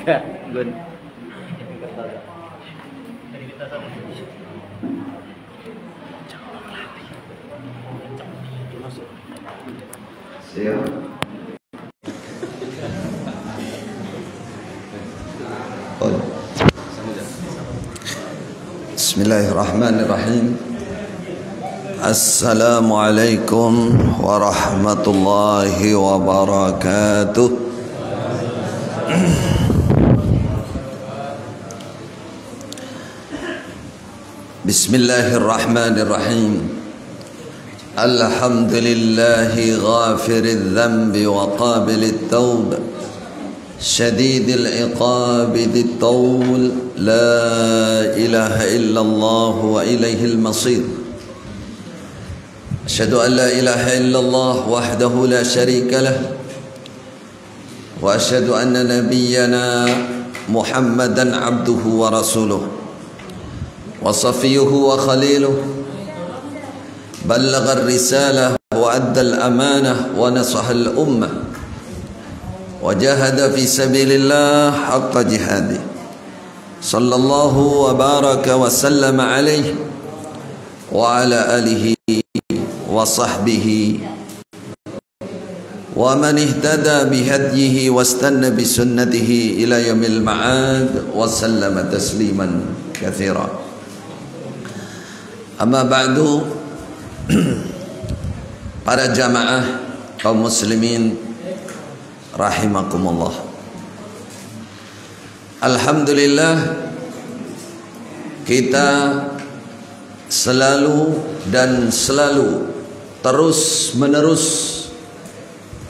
Gun. Bismillahirrahmanirrahim. Assalamualaikum warahmatullahi wabarakatuh. Bismillahirrahmanirrahim. Alhamdulillahi ghafiril dhanbi wa qabilit tawb, syadidil iqabi dhit tawl, la ilaha illallah wa ilaihil masir. Asyhadu an la ilaha illallah wahdahu la syarika lah, wa asyhadu anna nabiyyana Muhammadan abduhu wa rasuluh, wa safiyuhu wa khaliluh, ballagha ar-risalah wa adda al-amanah wa nasaha al-ummah, wa jahada fi sabilillah haqqa jihadih. Sallallahu wa baraka wa sallama alaihi wa ala alihi wa sahbihi wa man ihtada bihadyihi wastanna bisunnatihi ila yaumil ma'ad wa sallama tasliman katsira. Amma ba'du. Para jamaah kaum muslimin rahimakumullah, alhamdulillah kita selalu dan selalu terus menerus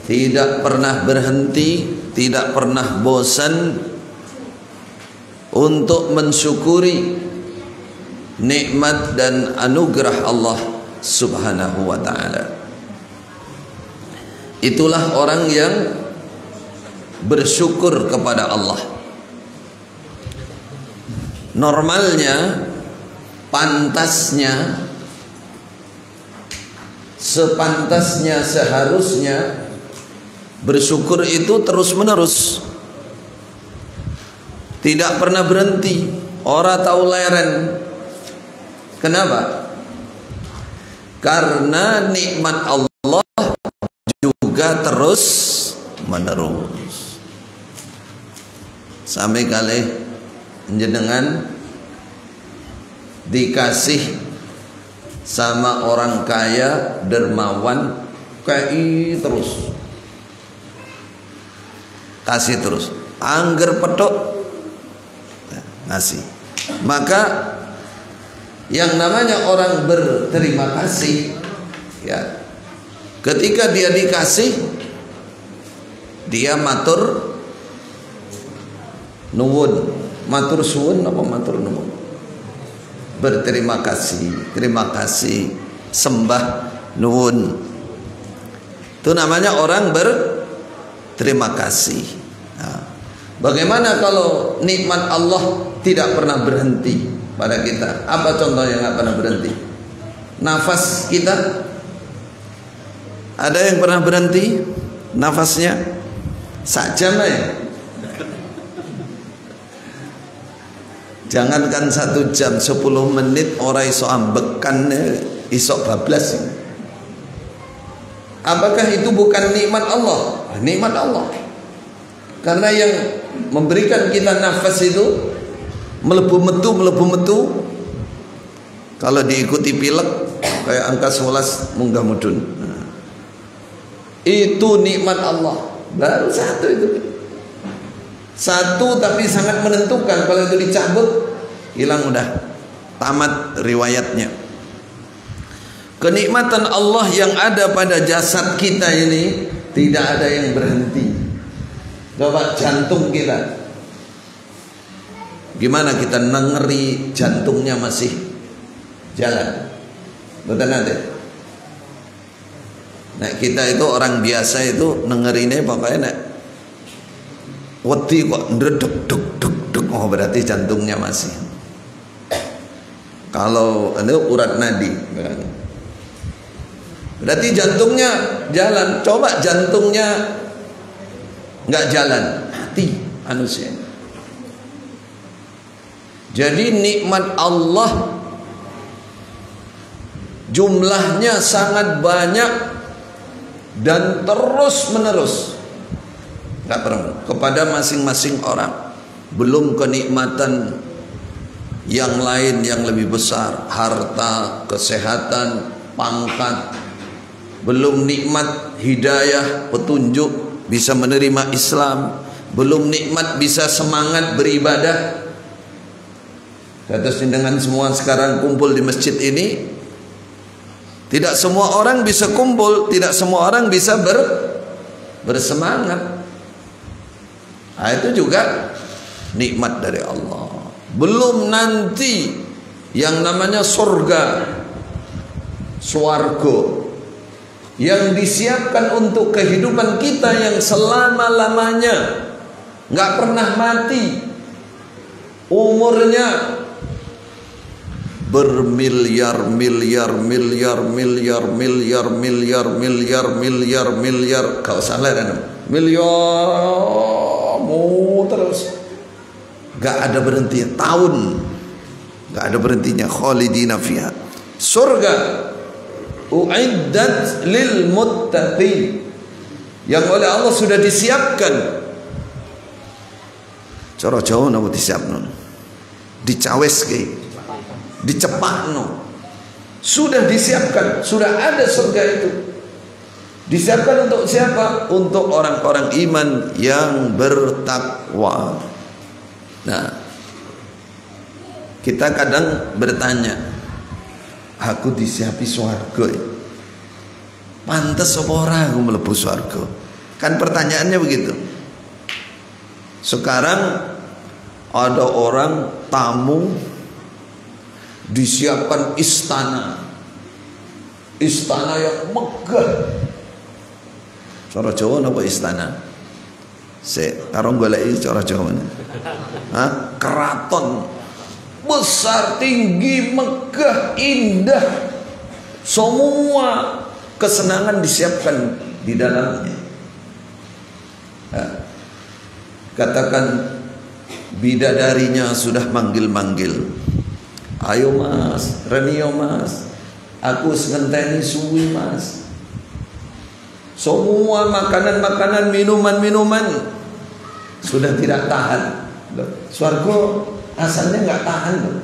tidak pernah berhenti, tidak pernah bosan untuk mensyukuri nikmat dan anugerah Allah Subhanahu wa ta'ala. Itulah orang yang bersyukur kepada Allah. Normalnya, pantasnya, sepantasnya, seharusnya bersyukur itu terus menerus, tidak pernah berhenti, ora tau leren. Kenapa? Karena nikmat Allah juga terus menerus. Sampai kali jenengan dikasih sama orang kaya dermawan, kayak terus kasih terus, angger petok ngasih. Maka yang namanya orang berterima kasih, ya, ketika dia dikasih, dia matur nuwun, matur suwun apa matur nuwun, berterima kasih, terima kasih, sembah nuwun. Itu namanya orang berterima kasih. Nah, bagaimana kalau nikmat Allah tidak pernah berhenti pada kita? Apa contoh yang nggak pernah berhenti? Nafas kita, ada yang pernah berhenti nafasnya? Sak jam ya. Jangankan 1 jam, 10 menit orang iso ambekan, iso bablas. Apakah itu bukan nikmat Allah? Nikmat Allah. Karena yang memberikan kita nafas itu melebu metu, kalau diikuti pilek kayak angka 11 munggah mudun. Nah, itu nikmat Allah. Baru satu itu, satu tapi sangat menentukan. Kalau itu dicabut, hilang, udah tamat riwayatnya. Kenikmatan Allah yang ada pada jasad kita ini tidak ada yang berhenti. Coba jantung kita, gimana kita nengeri jantungnya masih jalan? Betul nanti. Nah, kita itu orang biasa itu nengerinnya pokoknya nek wedi kok ndredeg deg deg deg, oh berarti jantungnya masih. Kalau itu urat nadi, berarti jantungnya jalan. Coba jantungnya nggak jalan, mati manusia. Jadi nikmat Allah jumlahnya sangat banyak dan terus menerus, nggak pernah kepada masing-masing orang. Belum kenikmatan yang lain yang lebih besar, harta, kesehatan, pangkat. Belum nikmat hidayah, petunjuk, bisa menerima Islam. Belum nikmat bisa semangat beribadah. Atas dengan semua sekarang kumpul di masjid ini, tidak semua orang bisa kumpul, tidak semua orang bisa bersemangat. Nah, itu juga nikmat dari Allah. Belum nanti yang namanya surga, swarga, yang disiapkan untuk kehidupan kita yang selama-lamanya, nggak pernah mati, umurnya bermiliar miliar miliar miliar miliar miliar miliar miliar miliar, kau salah kan? Miliar terus, nggak ada berhenti, tahun nggak ada berhentinya. Khalidina fiha, surga uiddat lil muttaqin, yang oleh Allah sudah disiapkan. Cara Jawa napa disiapno, dicaweske, dicepakno, sudah disiapkan, sudah ada surga itu. Disiapkan untuk siapa? Untuk orang-orang iman yang bertakwa. Nah, kita kadang bertanya, aku disiapi swarga, pantes apa ora aku mlebu swarga? Kan pertanyaannya begitu. Sekarang ada orang tamu, disiapkan istana yang megah. Cara Jawa napa istana? Karo goleki cara Jawa. Keraton besar, tinggi, megah, indah. Semua kesenangan disiapkan di dalamnya. Katakan bidadarinya sudah manggil-manggil, ayo mas, Renio mas, aku ngenteni suwi mas. Semua makanan-makanan, minuman-minuman sudah tidak tahan. Swarga asalnya nggak tahan loh.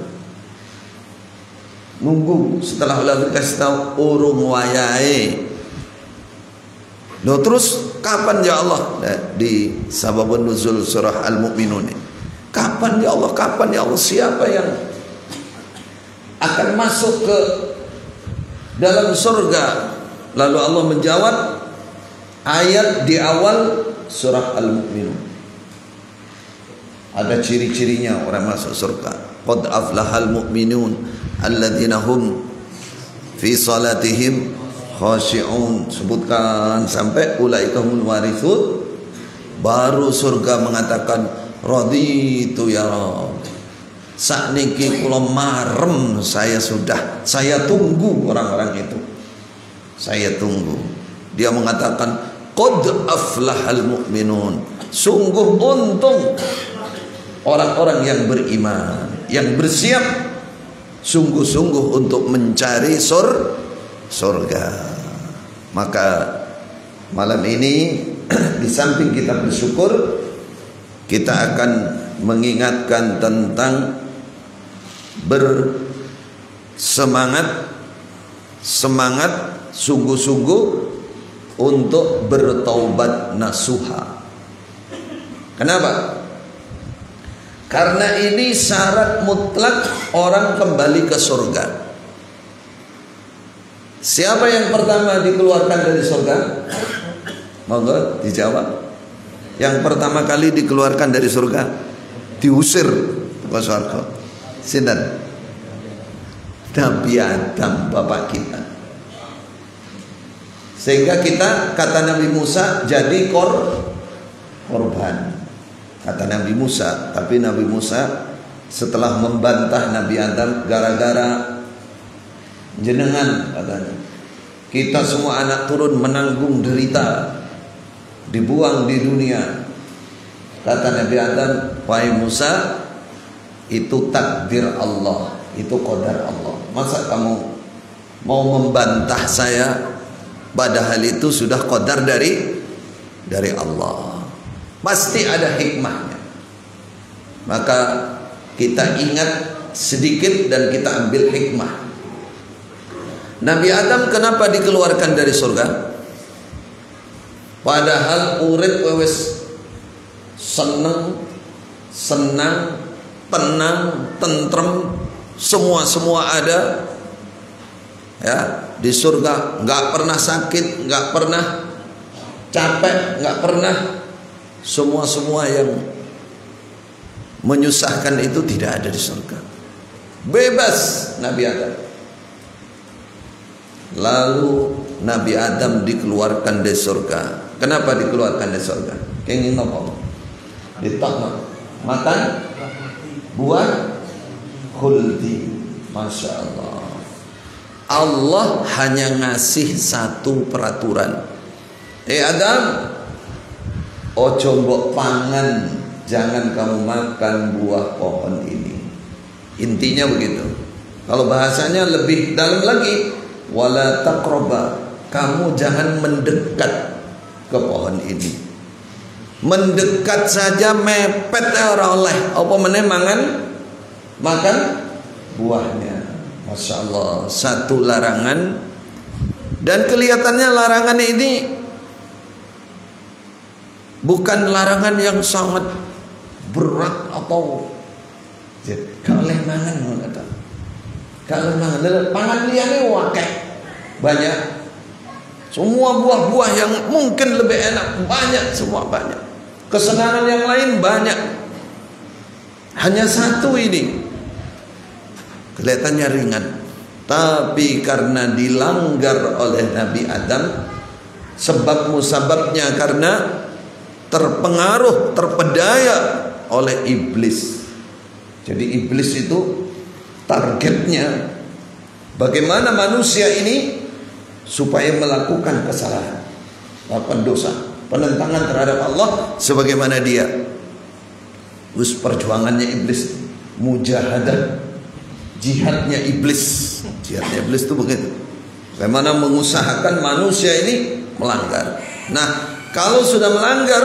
Nunggu setelah Allah dikasih tahu urung wayahe. Loh, terus kapan ya Allah? Di sababun nuzul surah Al-Mu'minun. Kapan ya Allah? Kapan ya Allah? Siapa yang akan masuk ke dalam surga? Lalu Allah menjawab ayat di awal surah Al-Mu'minun. Ada ciri-cirinya orang masuk surga. Qad aflahal mu'minun alladzina hum fi salatihim khashi'un. Sebutkan sampai ulaikahumul warithun. Baru surga mengatakan raditu ya Rabb. Sakniki kula marem, saya tunggu orang-orang itu. Saya tunggu. Dia mengatakan qad aflahal mu'minun. Sungguh untung orang-orang yang beriman, yang bersiap sungguh-sungguh untuk mencari surga. Maka malam ini di samping kita bersyukur, kita akan mengingatkan tentang bersemangat sungguh-sungguh untuk bertaubat nasuha. Kenapa? Karena ini syarat mutlak orang kembali ke surga. Siapa yang pertama dikeluarkan dari surga? Monggo dijawab. Yang pertama kali dikeluarkan dari surga, diusir ke surga. Sinten? Nabi Adam, bapak kita. Sehingga kita, kata Nabi Musa, jadi korban. Kata Nabi Musa. Tapi Nabi Musa setelah membantah Nabi Adam, gara-gara jenengan, katanya, kita semua anak turun menanggung derita, dibuang di dunia. Kata Nabi Adam, wahai Musa, itu takdir Allah, itu qadar Allah. Masa kamu mau membantah saya, padahal itu sudah qadar dari Allah. Pasti ada hikmahnya. Maka kita ingat sedikit dan kita ambil hikmah. Nabi Adam kenapa dikeluarkan dari surga? Padahal urip wis senang, tenang, tentrem, semua ada. Ya, di surga nggak pernah sakit, nggak pernah capek, nggak pernah semua yang menyusahkan itu tidak ada di surga. Bebas Nabi Adam. Lalu Nabi Adam dikeluarkan dari surga. Kenapa dikeluarkan dari surga? Ingin apa? Ditakmat makan buah khuldi. Masya Allah. Allah hanya ngasih satu peraturan. Adam, ojo mbok pangan, jangan kamu makan buah pohon ini. Intinya begitu. Kalau bahasanya lebih dalam lagi, wala taqraba, kamu jangan mendekat ke pohon ini. Mendekat saja mepet ora oleh, apa meneh makan buahnya. Masya Allah, satu larangan. Dan kelihatannya larangan ini bukan larangan yang sangat berat atau kalih mangan kata. Kalih mangan, pangan liyane akeh. Banyak. Semua buah-buah yang mungkin lebih enak banyak, semua banyak. Kesenangan yang lain banyak. Hanya satu ini kelihatannya ringan, tapi karena dilanggar oleh Nabi Adam, sebab musababnya karena terpengaruh, terpedaya oleh iblis. Jadi iblis itu targetnya bagaimana manusia ini supaya melakukan kesalahan, melakukan dosa, penentangan terhadap Allah sebagaimana dia. Terus perjuangannya iblis, mujahadah, jihadnya iblis. Jihadnya iblis itu begitu. Bagaimana mengusahakan manusia ini melanggar. Nah, kalau sudah melanggar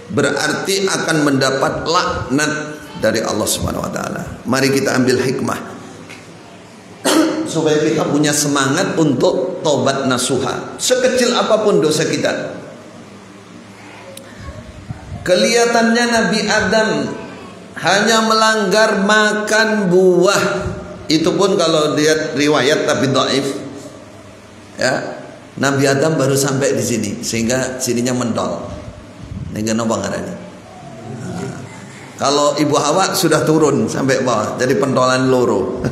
berarti akan mendapat laknat dari Allah Subhanahu wa taala. Mari kita ambil hikmah supaya kita punya semangat untuk tobat nasuha. Sekecil apapun dosa kita. Kelihatannya Nabi Adam hanya melanggar makan buah. Itu pun kalau lihat riwayat tapi dhaif. Ya, Nabi Adam baru sampai di sini sehingga sininya mentol. Ning napa ngarani? Kalau Ibu Hawa sudah turun sampai bawah, jadi pentolan loro.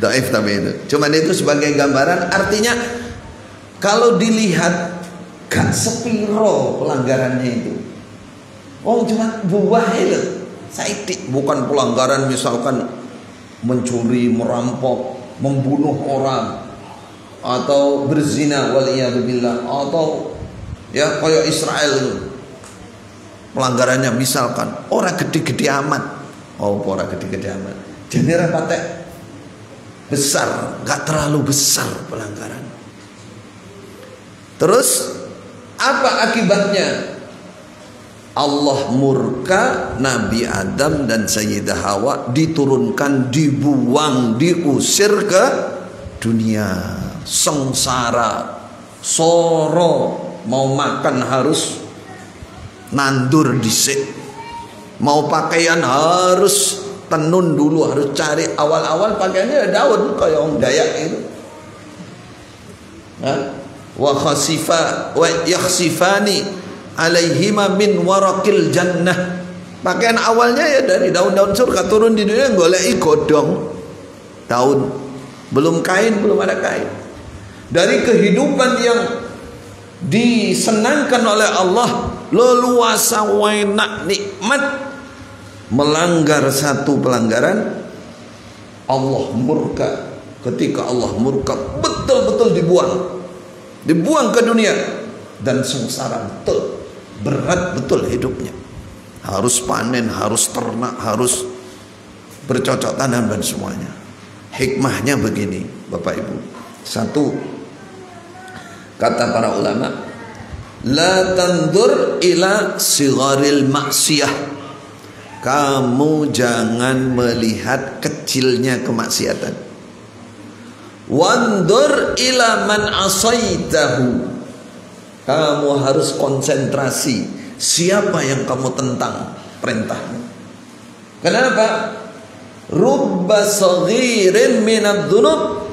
Dhaif tapi itu. Cuman itu sebagai gambaran, artinya kalau dilihat gak sepiro pelanggarannya itu. Oh cuma buah itu, saidik, bukan pelanggaran misalkan mencuri, merampok, membunuh orang, atau berzina waliyadzubillah, atau ya kayak Israel itu pelanggarannya misalkan orang gede-gede amat. Oh orang gede-gede amat. Jadi rapate besar, gak terlalu besar pelanggaran. Terus apa akibatnya? Allah murka, Nabi Adam dan Sayyidah Hawa diturunkan, dibuang, diusir ke dunia sengsara, soro, mau makan harus nandur dhisik, mau pakaian harus tenun dulu, harus cari awal-awal pakaiannya daun kayak orang Dayak itu. Wa khasifa wa yakhsifani alaihima min warakil jannah. Pakaian awalnya ya dari daun-daun surga, turun di dunia goleki godong daun, belum kain, belum ada kain. Dari kehidupan yang disenangkan oleh Allah, leluasa, enak, nikmat, melanggar satu pelanggaran, Allah murka. Ketika Allah murka, betul-betul dibuang ke dunia dan sengsara betul, berat betul hidupnya. harus panen, harus ternak, harus bercocok tanam dan semuanya. Hikmahnya begini, Bapak Ibu. Satu, kata para ulama, la tandur ila sigharil maksiyah. Kamu jangan melihat kecilnya kemaksiatan. Wandur ila man asaitahu. Kamu harus konsentrasi siapa yang kamu tentang perintahnya. Kenapa? Rubba saghirin minadz dzunub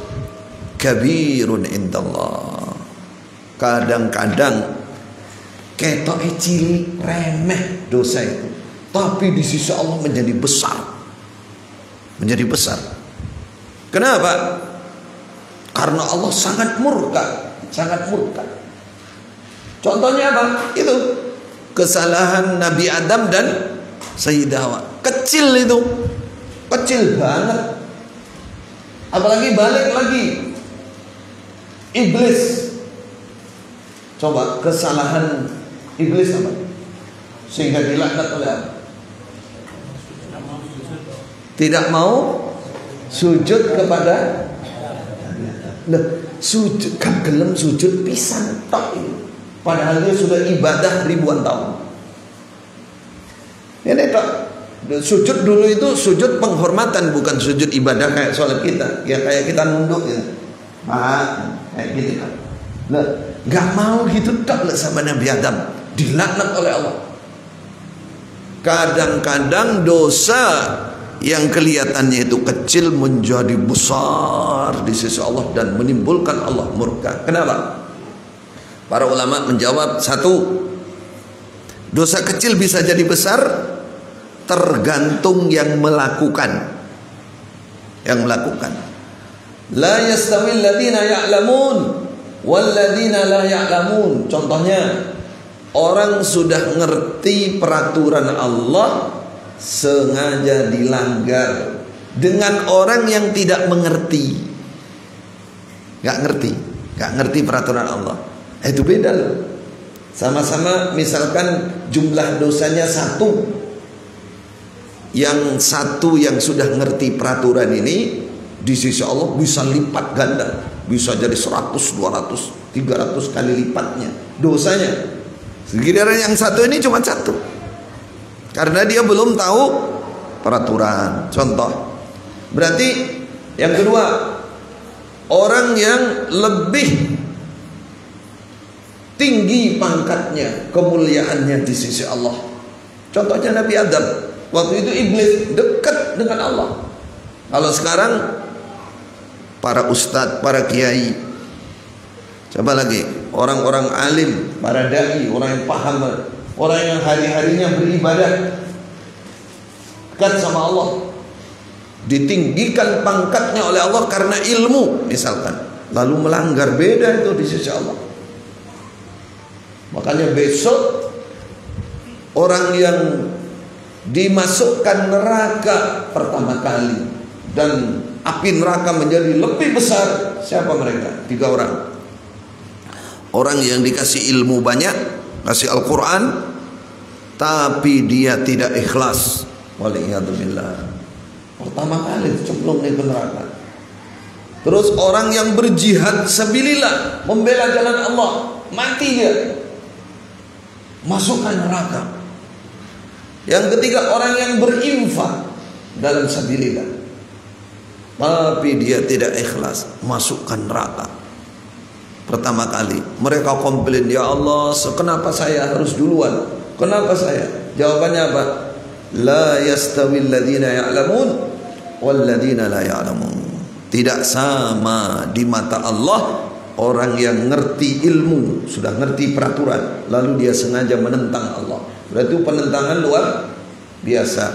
kabirun indallah. Kadang-kadang ketoke cilik remeh dosa itu, tapi di sisi Allah menjadi besar. Menjadi besar. Kenapa? Karena Allah sangat murka, sangat murka. Contohnya apa? Itu kesalahan Nabi Adam dan Sayyidah Hawa. Kecil itu, kecil banget. Apalagi balik lagi iblis. Coba kesalahan iblis apa? Sehingga dilaknat oleh apa? Tidak mau sujud kepada sujud, gak gelem sujud pisan tok ini. Padahal dia sudah ibadah ribuan tahun. Ini tok. Sujud dulu itu sujud penghormatan, bukan sujud ibadah kayak sholat kita. Ya kayak kita nunduk ya. Kayak gitu kan. Nah, gak mau gitu tok sama Nabi Adam, dilaknat oleh Allah. Kadang-kadang dosa yang kelihatannya itu kecil menjadi besar di sisi Allah dan menimbulkan Allah murka. Kenapa? Para ulama menjawab, satu, dosa kecil bisa jadi besar tergantung yang melakukan. Yang melakukan. La yastawil ladzina ya'lamun wal ladzina la ya'lamun. Contohnya, orang sudah ngerti peraturan Allah sengaja dilanggar dengan orang yang tidak mengerti, nggak ngerti peraturan Allah. Itu beda loh. Sama-sama misalkan jumlah dosanya satu, yang satu yang sudah ngerti peraturan ini di sisi Allah bisa lipat ganda, bisa jadi 100, 200, 300 kali lipatnya dosanya. Giliran yang satu ini cuma satu, karena dia belum tahu peraturan. Contoh, berarti yang kedua, orang yang lebih tinggi pangkatnya, kemuliaannya di sisi Allah. Contohnya Nabi Adam, waktu itu iblis dekat dengan Allah. Kalau sekarang para ustadz, para kiai, coba lagi orang-orang alim, para dai, orang yang paham, orang yang hari-harinya beribadah dekat sama Allah, ditinggikan pangkatnya oleh Allah karena ilmu misalkan, lalu melanggar, beda itu di sisi Allah. Makanya besok orang yang dimasukkan neraka pertama kali dan api neraka menjadi lebih besar, siapa mereka? 3 orang. Orang yang dikasih ilmu banyak, kasih Al-Quran, tapi dia tidak ikhlas. Waliyadzubillah. Pertama kali cemplung ke neraka. Terus orang yang berjihad sabilillah, membela jalan Allah, mati dia, masukkan neraka. Yang ketiga, orang yang berinfak dalam sabilillah, tapi dia tidak ikhlas, masukkan neraka. Pertama kali mereka komplain, ya Allah, kenapa saya harus duluan? Kenapa saya? Jawabannya apa? La yastawil ladzina ya'lamun wal ladzina la ya'lamun. Tidak sama di mata Allah orang yang ngerti ilmu, sudah ngerti peraturan, lalu dia sengaja menentang Allah. Berarti penentangan luar biasa.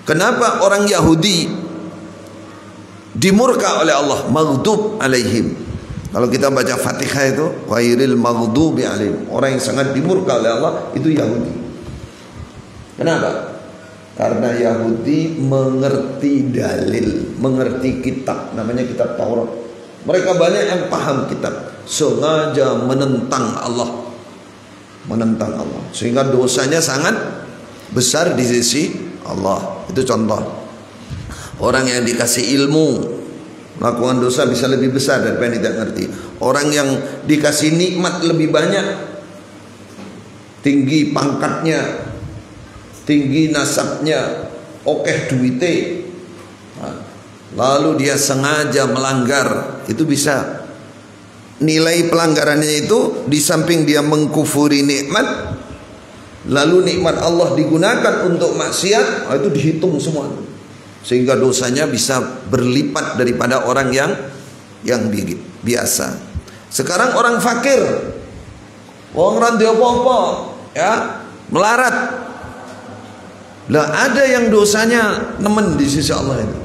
Kenapa orang Yahudi dimurka oleh Allah, maghdub alaihim? Kalau kita baca Fatihah itu, ghairil maghdubi alaihim, orang yang sangat dimurka oleh Allah itu Yahudi. Kenapa? Karena Yahudi mengerti dalil, mengerti kitab, namanya kitab Taurat. Mereka banyak yang paham kitab, sengaja menentang Allah, sehingga dosanya sangat besar di sisi Allah. Itu contoh. Orang yang dikasih ilmu melakukan dosa bisa lebih besar daripada yang tidak ngerti. Orang yang dikasih nikmat lebih banyak, tinggi pangkatnya, tinggi nasabnya, okeh duite, lalu dia sengaja melanggar, itu bisa nilai pelanggarannya itu di samping dia mengkufuri nikmat, lalu nikmat Allah digunakan untuk maksiat, itu dihitung semua, sehingga dosanya bisa berlipat daripada orang yang biasa. Sekarang orang fakir, orang dia apa-apa, ya, melarat, lah ada yang dosanya nemen di sisi Allah itu.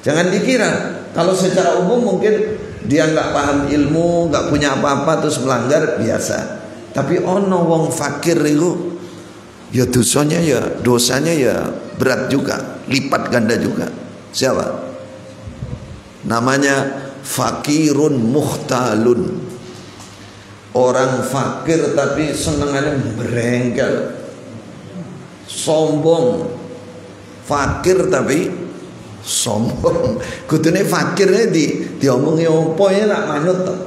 Jangan dikira kalau secara umum mungkin dia nggak paham ilmu, nggak punya apa-apa terus melanggar, biasa. Tapi ono wong fakir itu ya dosanya ya berat juga, lipat ganda juga. Siapa? Namanya fakirun muhtalun. Orang fakir tapi senengannya berengkel, sombong. Fakir tapi sombong. Kudune fakirnya diomongi opo ya nak manut toh?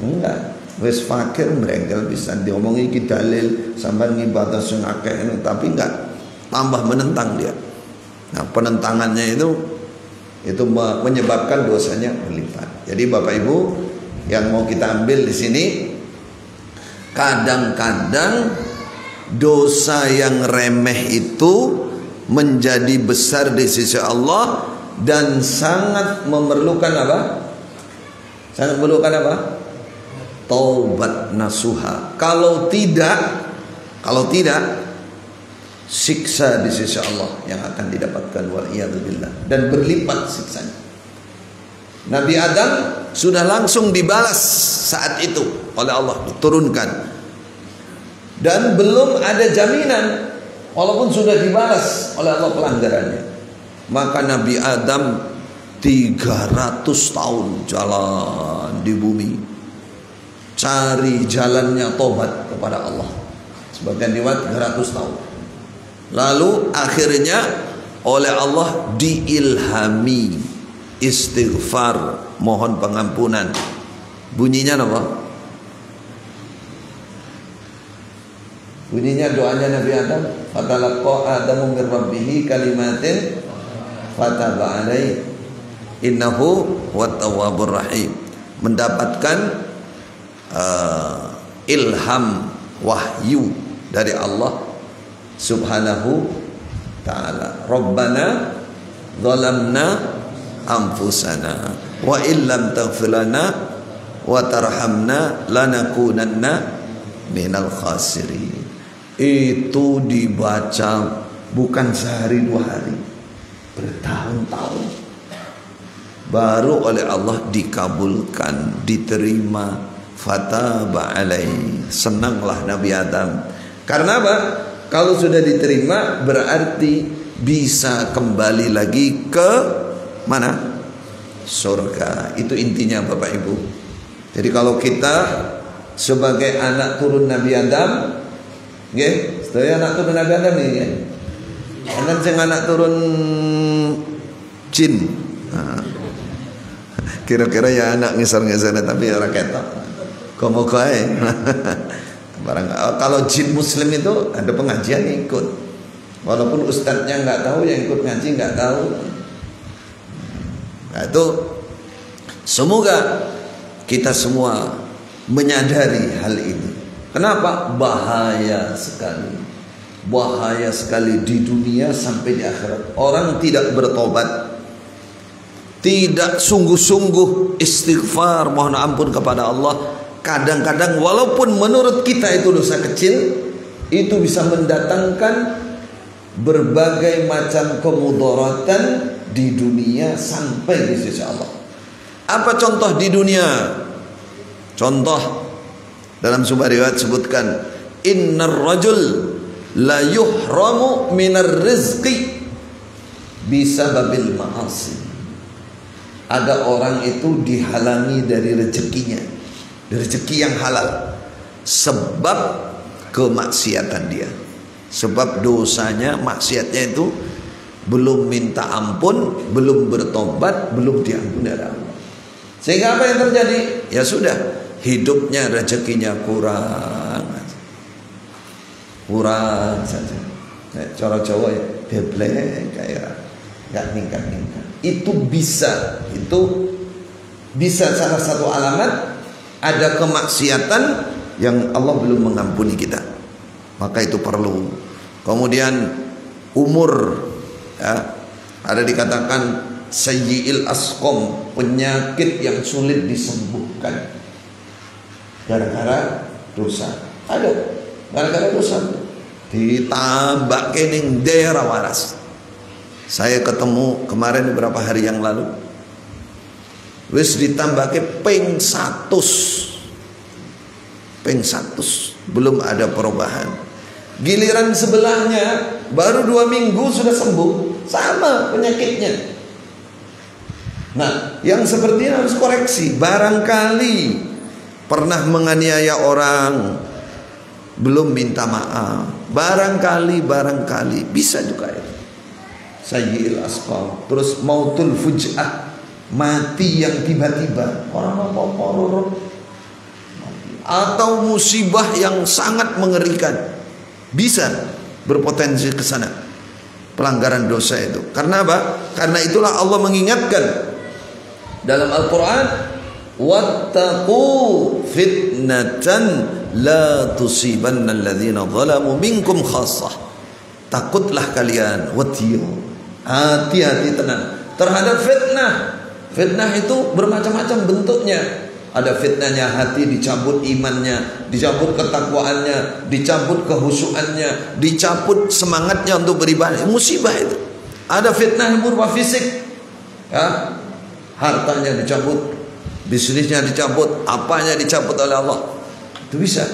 Enggak. Wis fakir merengkel bisa diomongi iki dalil sampean ngibadah sing akeh, tapi enggak, tambah menentang dia. Nah, penentangannya itu menyebabkan dosanya berlipat. Jadi Bapak Ibu yang mau kita ambil di sini, kadang-kadang dosa yang remeh itu menjadi besar di sisi Allah dan sangat memerlukan apa? Sangat memerlukan apa? Taubat nasuha. Kalau tidak siksa di sisi Allah yang akan didapatkan, waliyadzubillah, dan berlipat siksanya. Nabi Adam sudah langsung dibalas saat itu oleh Allah, diturunkan, dan belum ada jaminan walaupun sudah dibalas oleh Allah pelanggarannya. Maka Nabi Adam 300 tahun jalan di bumi, cari jalannya tobat kepada Allah. Sebagian riwayat 300 tahun. Lalu akhirnya oleh Allah diilhami istighfar, mohon pengampunan. Bunyinya apa? Bunyinya doanya Nabi Adam, fatalaqa Adamu min rabbih kalimatin fataba alaihi innahu wat tawwabur rahim. Mendapatkan ilham wahyu dari Allah Subhanahu ta'ala. Rabbana zalamna anfusana wa illam taghfir lana wa tarhamna lanakunanna minal khasirin. Itu dibaca bukan sehari dua hari, bertahun-tahun, baru oleh Allah dikabulkan, diterima. Fataba alaihi, senanglah Nabi Adam. Karena apa? Kalau sudah diterima berarti bisa kembali lagi ke mana? Surga. Itu intinya Bapak Ibu. Jadi kalau kita sebagai anak turun Nabi Adam, nggih, sedaya anak turun Nabi Adam nggih, nggih. Ana sing anak turun jin. Kira-kira ya anak ngisor-ngisor tapi ora ketok. Moga barang kalau jin muslim itu ada pengajian ikut, walaupun ustadznya nggak tahu, yang ikut ngaji nggak tahu. Nah, itu semoga kita semua menyadari hal ini. Kenapa? Bahaya sekali di dunia sampai di akhirat. Orang tidak bertobat, tidak sungguh-sungguh istighfar, mohon ampun kepada Allah. Kadang-kadang walaupun menurut kita itu dosa kecil, itu bisa mendatangkan berbagai macam kemudaratan di dunia sampai di sisi Allah. Apa contoh di dunia? Contoh dalam sebuah riwayat sebutkan, innar rajul la yuhramu minar rizqi bisababil ma'asi. Ada orang itu dihalangi dari rezekinya, rezeki yang halal, sebab kemaksiatan dia. Sebab dosanya, maksiatnya itu belum minta ampun, belum bertobat, belum diampuni oleh Allah. Sehingga apa yang terjadi? Ya sudah, hidupnya rezekinya kurang saja. Cara Jawa ya, beblek kayak nggak ningkat. Itu bisa salah satu alamat ada kemaksiatan yang Allah belum mengampuni kita. Maka itu perlu. Kemudian umur, ya, ada dikatakan sayyi'il asqam, penyakit yang sulit disembuhkan gara-gara dosa. Ada gara-gara dosa ditambah kening daerah waras. Saya ketemu kemarin beberapa hari yang lalu, wis ditambah ke ping 100 belum ada perubahan. Giliran sebelahnya baru 2 minggu sudah sembuh, sama penyakitnya. Nah, yang seperti ini harus koreksi. Barangkali pernah menganiaya orang, belum minta maaf. Barangkali bisa juga itu. Sayyi'il asqam. Terus mautul fuj'ah, mati yang tiba-tiba. Orang apa-apa, atau musibah yang sangat mengerikan, bisa berpotensi ke sana, pelanggaran dosa itu. Karena apa? Karena itulah Allah mengingatkan dalam Al-Quran, wattaqu fitnatan la tusibanna alladhina zalamu minkum khassah. Takutlah kalian, hati-hati tenang terhadap fitnah. Fitnah itu bermacam-macam bentuknya. Ada fitnahnya hati, dicabut imannya, dicabut ketakwaannya, dicabut kehusuannya, dicabut semangatnya untuk beribadah. Musibah itu. Ada fitnah yang berupa fisik, ya, hartanya dicabut, bisnisnya dicabut, apanya dicabut oleh Allah. Itu bisa.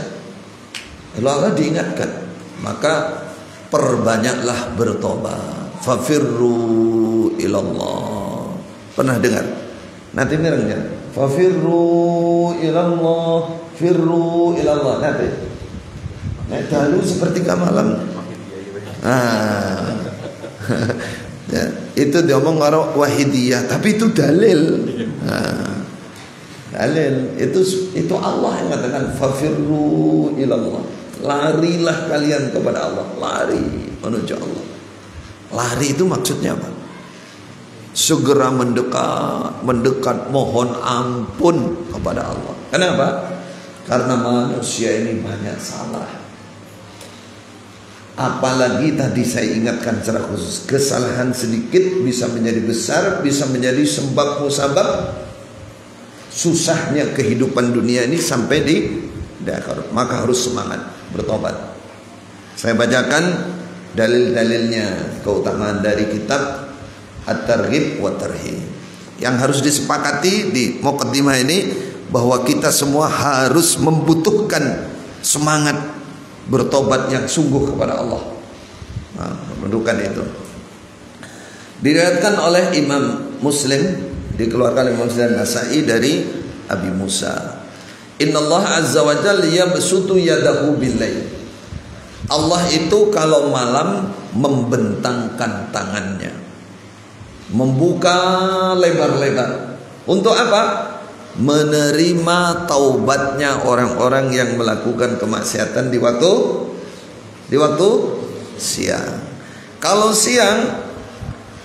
Allah diingatkan. Maka perbanyaklah bertobat. Fafirru ilallah. Pernah dengar? Nanti mirengnya. Fafirru ilallah, firru ilallah. Nanti dahulu sepertiga malam. Ya, itu diomong orang wahidiyah, tapi itu dalil. Dalil itu Allah yang mengatakan fafirru ilallah. Larilah kalian kepada Allah, lari menuju Allah. Lari itu maksudnya apa? Segera mendekat mohon ampun kepada Allah. Kenapa? Karena manusia ini banyak salah. Apalagi tadi saya ingatkan secara khusus, kesalahan sedikit bisa menjadi besar, bisa menjadi sebab musabab susahnya kehidupan dunia ini sampai di akhirat. Maka harus semangat bertobat. Saya bacakan dalil-dalilnya, keutamaan dari kitab At-Targhib wa Tarhib. Yang harus disepakati di muqaddimah ini, bahwa kita semua harus membutuhkan semangat bertobat yang sungguh kepada Allah. Menunjukkan itu. Diriwayatkan oleh Imam Muslim, dikeluarkan oleh Imam Muslim Nasai dari Abi Musa. Innallaha azza wa jalla yabsutu yadahu bil-lail. Allah itu kalau malam membentangkan tangannya, membuka lebar-lebar. Untuk apa? Menerima taubatnya orang-orang yang melakukan kemaksiatan di waktu siang. Kalau siang,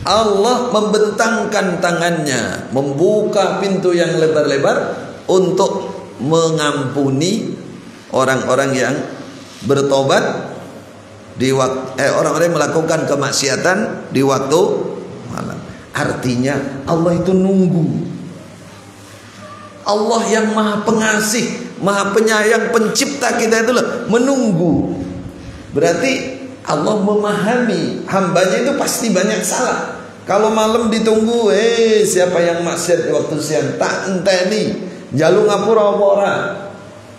Allah membentangkan tangannya, membuka pintu yang lebar-lebar untuk mengampuni orang-orang yang bertobat di waktu orang-orang yang melakukan kemaksiatan di waktu malam. Artinya Allah itu nunggu. Allah yang maha pengasih, maha penyayang, pencipta kita itu loh, menunggu. Berarti Allah memahami hambanya itu pasti banyak salah. Kalau malam ditunggu, siapa yang maksiat di waktu siang tak enteni, jalu ngapura apa ora.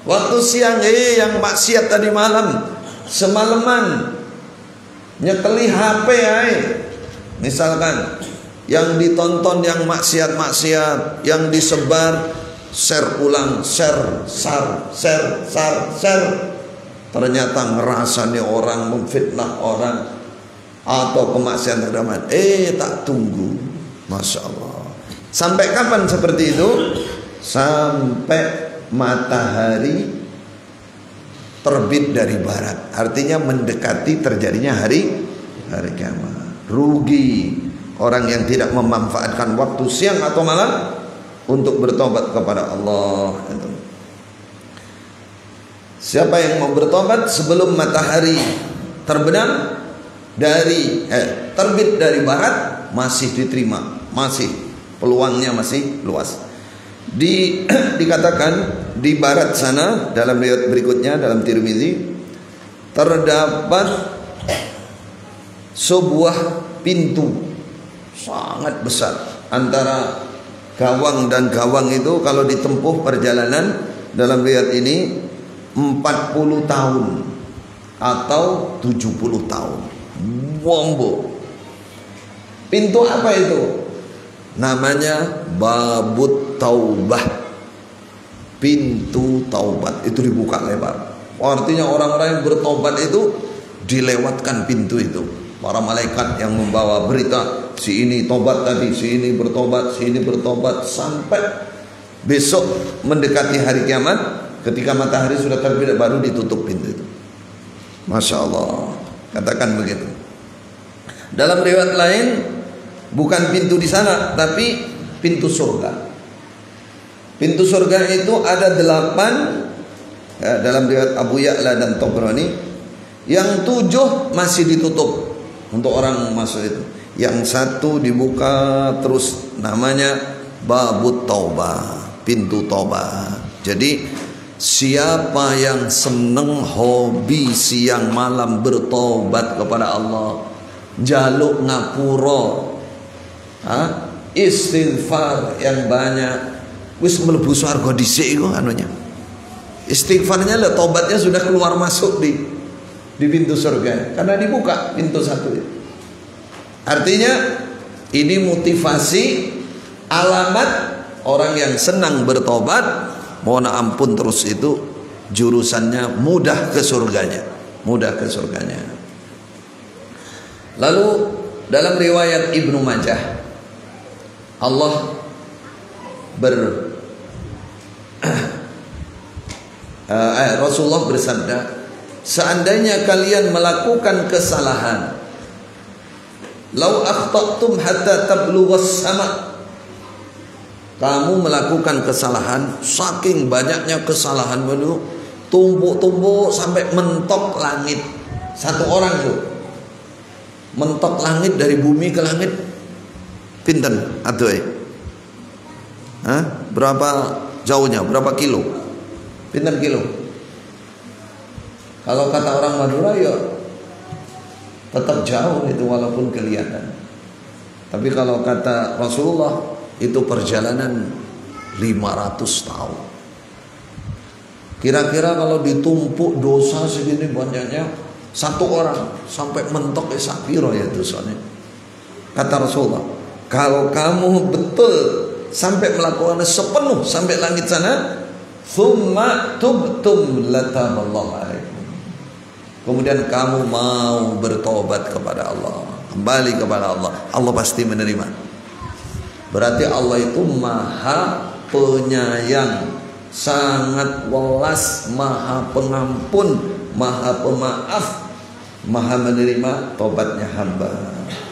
Waktu siang, yang maksiat tadi malam, semalaman nyeteli HP misalkan, yang ditonton yang maksiat-maksiat, yang disebar, share ulang, share. ternyata ngerasani orang, memfitnah orang, atau kemaksiatan agama, tak tunggu. Masya Allah. Sampai kapan seperti itu? Sampai matahari terbit dari barat. Artinya mendekati terjadinya hari kiamat. Rugi orang yang tidak memanfaatkan waktu siang atau malam untuk bertobat kepada Allah. Siapa yang mau bertobat sebelum matahari terbenam terbit dari barat, masih diterima, masih peluangnya masih luas. Dikatakan di barat sana, dalam riwayat berikutnya dalam Tirmizi, terdapat sebuah pintu sangat besar antara gawang dan gawang itu. Kalau ditempuh perjalanan dalam riwayat ini 40 tahun atau 70 tahun. Wombo. Pintu apa itu? Namanya Babut Taubah. Pintu taubat itu dibuka lebar. Artinya orang-orang yang bertobat itu dilewatkan pintu itu. Para malaikat yang membawa berita, si ini tobat tadi, si ini bertobat, si ini bertobat, sampai besok mendekati hari kiamat. Ketika matahari sudah terbit baru ditutup pintu itu. Masya Allah. Katakan begitu. Dalam riwayat lain, bukan pintu di sana, tapi pintu surga. Pintu surga itu ada 8 ya, dalam riwayat Abu Ya'la dan Tabrani. Yang 7 masih ditutup untuk orang masuk itu. Yang 1 dibuka terus, namanya Babut Taubah, pintu taubat. Jadi siapa yang seneng hobi siang malam bertobat kepada Allah, jaluk ngapura, istighfar yang banyak, wis mlebu swarga dhisik iku anunya. Istighfarnya lah, tobatnya sudah keluar masuk di pintu surga karena dibuka pintu 1 itu. Artinya ini motivasi, alamat orang yang senang bertobat. Mohon ampun terus itu jurusannya mudah ke surganya, mudah ke surganya. Lalu dalam riwayat Ibnu Majah, Allah Rasulullah bersabda, seandainya kalian melakukan kesalahan, lau akhta'tum hatta tablugha's sama', kamu melakukan kesalahan, saking banyaknya kesalahan dulu, tumpuk-tumpuk sampai mentok langit. Satu orang tuh mentok langit, dari bumi ke langit pinten adoe? Berapa jauhnya? Berapa kilo? Pinten kilo? Kalau kata orang Madura ya tetap jauh itu walaupun kelihatan. Tapi kalau kata Rasulullah itu perjalanan 500 tahun. Kira-kira kalau ditumpuk dosa segini banyaknya, satu orang sampai mentok sapiro ya dosanya. Kata Rasulullah, kalau kamu betul sampai melakukannya sepenuh sampai langit sana, thumma tubtum lataballahu alaikum, kemudian kamu mau bertobat kepada Allah, kembali kepada Allah, Allah pasti menerima. Berarti Allah itu maha penyayang, sangat welas, maha pengampun, maha pemaaf, maha menerima tobatnya hamba.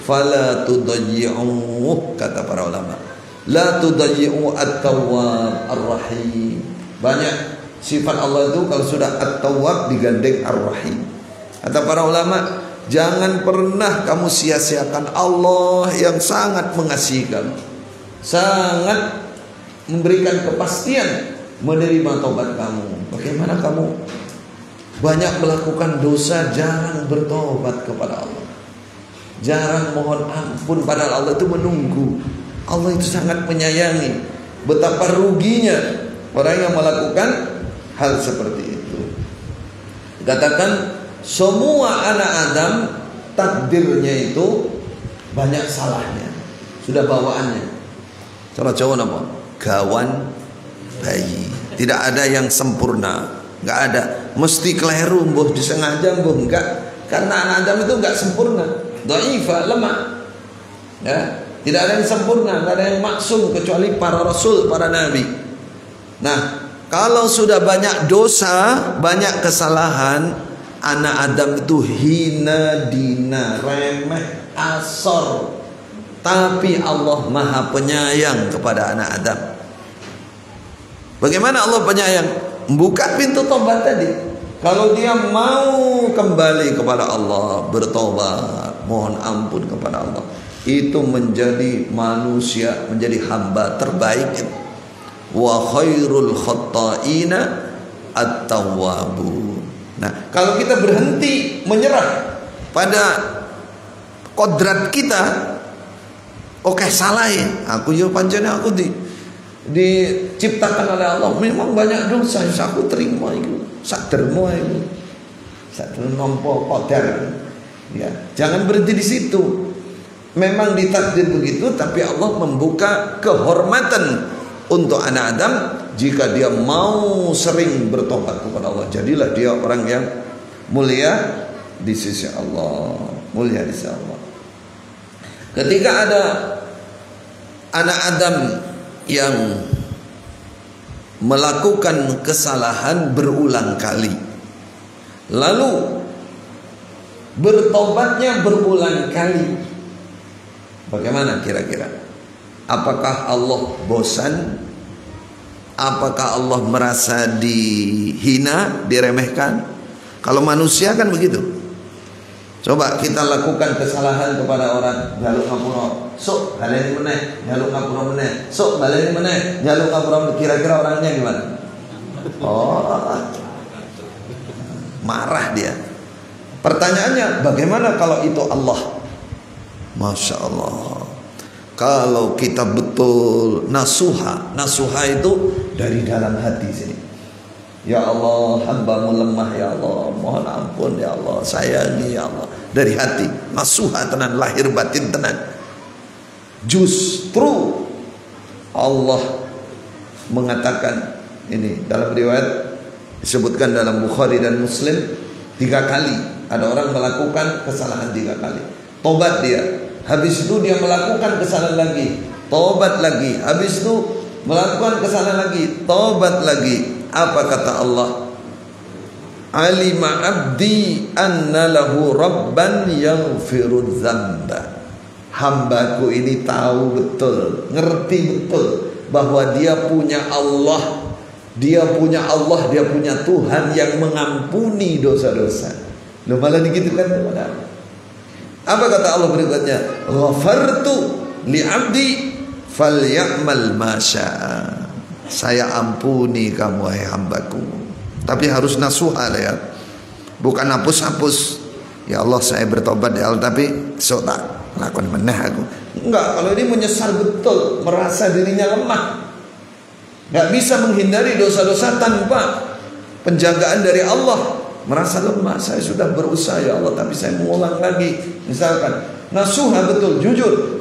Fala tudayyi'u, kata para ulama, la tudayyi'u at-tawwab ar-rahim. Banyak sifat Allah itu kalau sudah at-tawwab digandeng ar-rahim. Kata para ulama, jangan pernah kamu sia-siakan Allah yang sangat mengasihi kamu, sangat memberikan kepastian menerima tobat kamu. Bagaimana kamu banyak melakukan dosa, jarang bertobat kepada Allah, jarang mohon ampun, padahal Allah itu menunggu. Allah itu sangat menyayangi. Betapa ruginya orang yang melakukan hal seperti itu. Katakan semua anak Adam takdirnya itu banyak salahnya, sudah bawaannya. Cara Jawa nama gawan bayi. Tidak ada yang sempurna, nggak ada. mesti keliru, mbuh disengaja, mbuh enggak. Karena anak Adam itu enggak sempurna, dhaifah, lemah. Ya, tidak ada yang sempurna, tidak ada yang maksum kecuali para rasul, para nabi. Nah, kalau sudah banyak dosa, banyak kesalahan, anak Adam itu hina dina, remeh, asor. Tapi Allah Maha Penyayang kepada anak Adam. Bagaimana Allah penyayang? Buka pintu tobat tadi. Kalau dia mau kembali kepada Allah, bertobat, mohon ampun kepada Allah, itu menjadi manusia, menjadi hamba terbaik. Wa khairul khatta'ina at-tawwabun. Nah, kalau kita berhenti menyerah pada kodrat kita, oke, salah ya, aku yo pancene aku diciptakan oleh Allah, memang banyak dosa yang aku terima itu, sak dermo itu, sak nampa qadar. Ya, jangan berhenti di situ. Memang ditakdir begitu, tapi Allah membuka kehormatan untuk anak Adam jika dia mau sering bertobat kepada Allah. Jadilah dia orang yang mulia di sisi Allah, mulia di sisi Allah. Ketika ada anak Adam yang melakukan kesalahan berulang kali, lalu bertobatnya berulang kali, bagaimana kira-kira? Apakah Allah bosan? Apakah Allah merasa dihina, diremehkan? Kalau manusia kan begitu. Coba kita lakukan kesalahan kepada orang, jaluk ngapura, sok baleni meneh, jaluk ngapura meneh, sok baleni meneh, jaluk ngapura. Kira-kira orangnya gimana? Oh, marah dia. Pertanyaannya, bagaimana kalau itu Allah? Masya Allah. Kalau kita betul nasuha, nasuha itu dari dalam hati sini. Ya Allah, hambamu lemah ya Allah, mohon ampun ya Allah, sayangi ya Allah. Dari hati, nasuha tenan, lahir batin tenan. Justru Allah mengatakan ini dalam riwayat disebutkan dalam Bukhari dan Muslim, 3 kali ada orang melakukan kesalahan 3 kali. Tobat dia, habis itu dia melakukan kesalahan lagi, tobat lagi, habis itu melakukan kesalahan lagi, tobat lagi. Apa kata Allah? Alima abdi anna lahu rabban yaghfiru dzamba. Hambaku ini tahu betul, ngerti betul bahwa dia punya Allah, dia punya Allah, dia punya Tuhan yang mengampuni dosa-dosa. Loh, malah begitu kan? Apa kata Allah berikutnya? Ghafartu li abdi falyamal ma syaa. Saya ampuni kamu wahai hambaku. Tapi harus nasuha ya. Bukan hapus-hapus. Ya Allah, saya bertobat ya Allah, tapi sok tak lakon meneh aku. Enggak, kalau ini menyesal betul, merasa dirinya lemah. Enggak bisa menghindari dosa-dosa tanpa penjagaan dari Allah. Merasa lemah, saya sudah berusaha ya Allah, tapi saya mengulang lagi. Misalkan nasuha betul, jujur,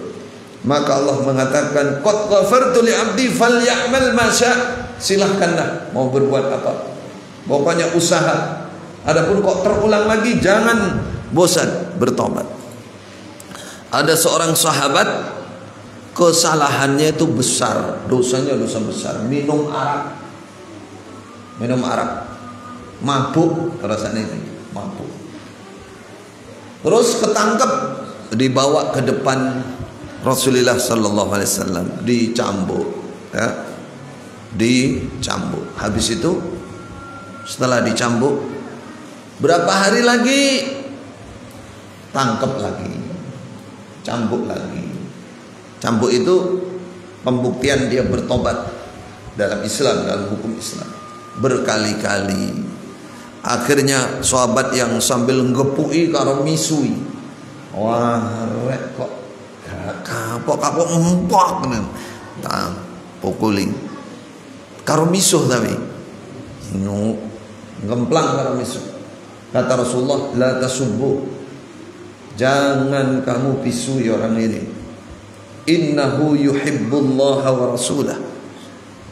maka Allah mengatakan qad ghafartu li abdi falyamal ma syaa. Silahkanlah mau berbuat apa, pokoknya usaha. Adapun kok terulang lagi, jangan bosan bertobat. Ada seorang sahabat, kesalahannya itu besar, dosanya dosa besar, minum arak, mabuk, rasanya itu mabuk. Terus ketangkep, dibawa ke depan Rasulullah sallallahu alaihi wasallam, dicambuk, ya, dicambuk. Habis itu setelah dicambuk, berapa hari lagi tangkap lagi, cambuk lagi. Cambuk itu pembuktian dia bertobat dalam Islam, dalam hukum Islam, berkali-kali. Akhirnya sahabat yang sambil ngepui karo misui, wah rek kok kapok empok nih, tak pukuli karo misuh, tapi ngemplang karo misuh. Kata Rasulullah, la tasubbu, jangan kamu pisui orang ini. Innahu yuhibbullaha wa rasulah,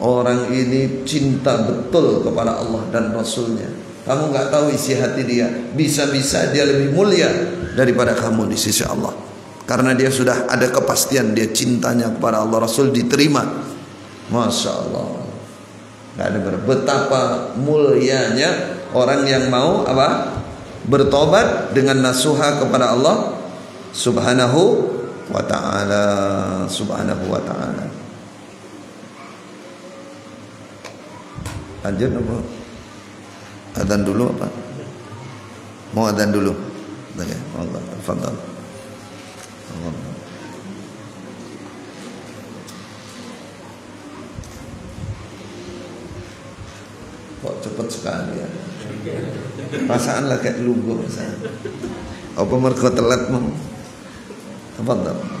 orang ini cinta betul kepada Allah dan Rasulnya. Kamu nggak tahu isi hati dia. Bisa-bisa dia lebih mulia daripada kamu di sisi Allah. Karena dia sudah ada kepastian dia cintanya kepada Allah Rasul diterima. Masya Allah. Nggak ada betapa mulianya orang yang mau apa? Bertobat dengan nasuha kepada Allah Subhanahu wa ta'ala. Subhanahu wa ta'ala. Lanjut apa? Adzan dulu apa? Mau adzan dulu? Oke, Allah, tafadhal. Kok cepat sekali ya? Perasaan lah kayak lugu misalnya. Apa mergo telat mau? Tafadhal.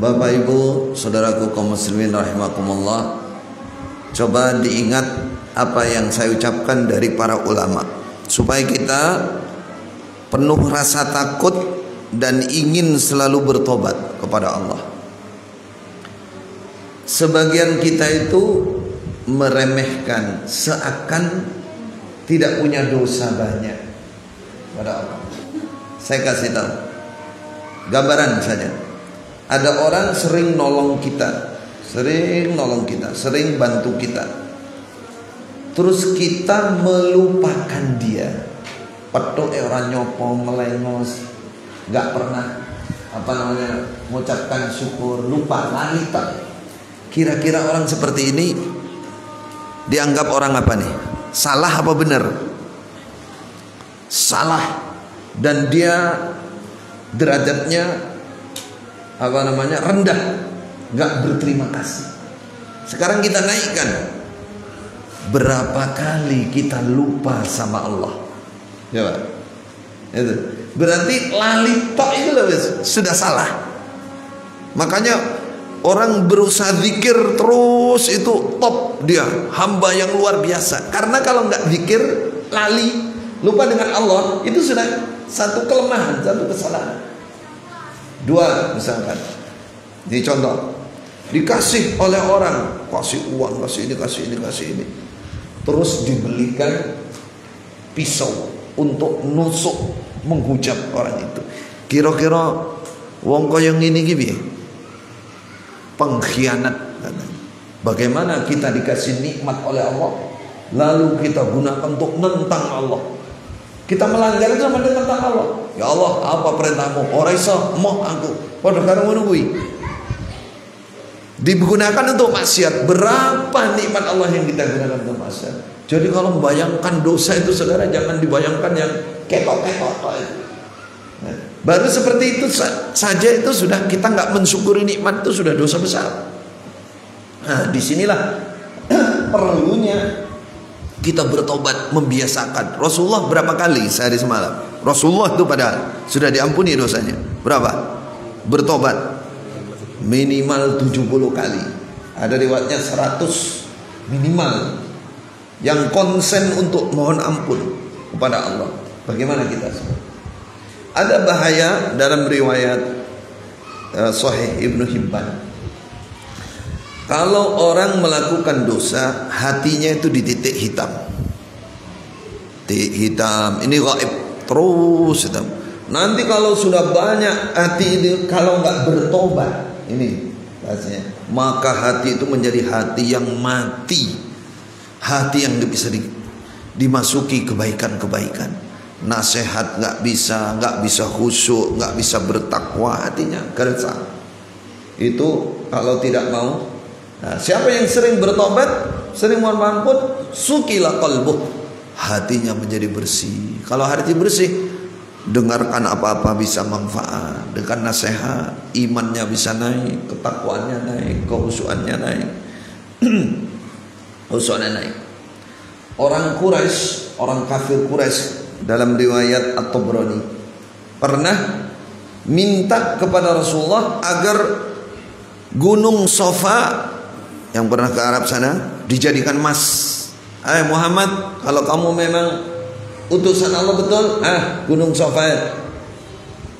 Bapak Ibu, saudaraku kaum muslimin rahimakumullah, coba diingat apa yang saya ucapkan dari para ulama supaya kita penuh rasa takut dan ingin selalu bertobat kepada Allah. Sebagian kita itu meremehkan seakan tidak punya dosa banyak pada Allah. Saya kasih tahu gambaran saja. Ada orang sering nolong kita, sering bantu kita. Terus kita melupakan dia. Petuk orang nyopo melengos, nggak pernah mengucapkan syukur, lupa, lali tak. Kira-kira orang seperti ini dianggap orang apa nih? Salah apa benar? Salah. Dan dia derajatnya rendah, nggak berterima kasih. Sekarang kita naikkan. Berapa kali kita lupa sama Allah? Ya Pak? Itu berarti lali tok itu loh, sudah salah. Makanya orang berusaha zikir terus itu top dia, hamba yang luar biasa. Karena kalau nggak zikir lali, lupa dengan Allah, itu sudah satu kelemahan, satu kesalahan. Dua, misalkan, ini contoh, dikasih oleh orang, kasih uang, kasih ini, kasih ini, kasih ini, terus dibelikan pisau untuk nusuk, menghujat orang itu. Kira-kira wong koyong ini gini, pengkhianat. Bagaimana kita dikasih nikmat oleh Allah, lalu kita gunakan untuk nentang Allah. Kita melanggar itu sama tentang Allah. Ya Allah, apa perintahmu? Ora iso moh aku. Padha karo ngono kuwi. Digunakan untuk maksiat. Berapa nikmat Allah yang kita gunakan untuk maksiat? Jadi kalau membayangkan dosa itu, saudara, jangan dibayangkan yang ketok-ketok itu. Nah, baru seperti itu saja itu sudah kita nggak mensyukuri nikmat, itu sudah dosa besar. Nah, disinilah perlunya kita bertobat, membiasakan. Rasulullah berapa kali sehari semalam? Rasulullah itu padahal sudah diampuni dosanya. Berapa? Bertobat minimal 70 kali. Ada riwayatnya 100 minimal. Yang konsen untuk mohon ampun kepada Allah. Bagaimana kita semua? Ada bahaya dalam riwayat Sahih Ibnu Hibban. Kalau orang melakukan dosa, hatinya itu di titik hitam. Titik hitam, ini gaib terus hitam. Nanti kalau sudah banyak hati itu, kalau nggak bertobat, ini bahasanya, maka hati itu menjadi hati yang mati, hati yang bisa dimasuki kebaikan-kebaikan. Nasihat nggak bisa khusyuk, nggak bisa bertakwa, hatinya gersang. Itu kalau tidak mau. Nah, siapa yang sering bertobat, sering mohon ampun, sukilah qalbuh, hatinya menjadi bersih. Kalau hati bersih, dengarkan apa-apa bisa manfaat, dengan nasihat, imannya bisa naik, ketakwaannya naik, kehusuannya naik. Khusuannya naik. Orang Quraisy, orang kafir Quraisy dalam riwayat At-Tabrani pernah minta kepada Rasulullah agar Gunung Safa yang pernah ke Arab sana dijadikan emas. Muhammad, kalau kamu memang utusan Allah betul, Gunung Safa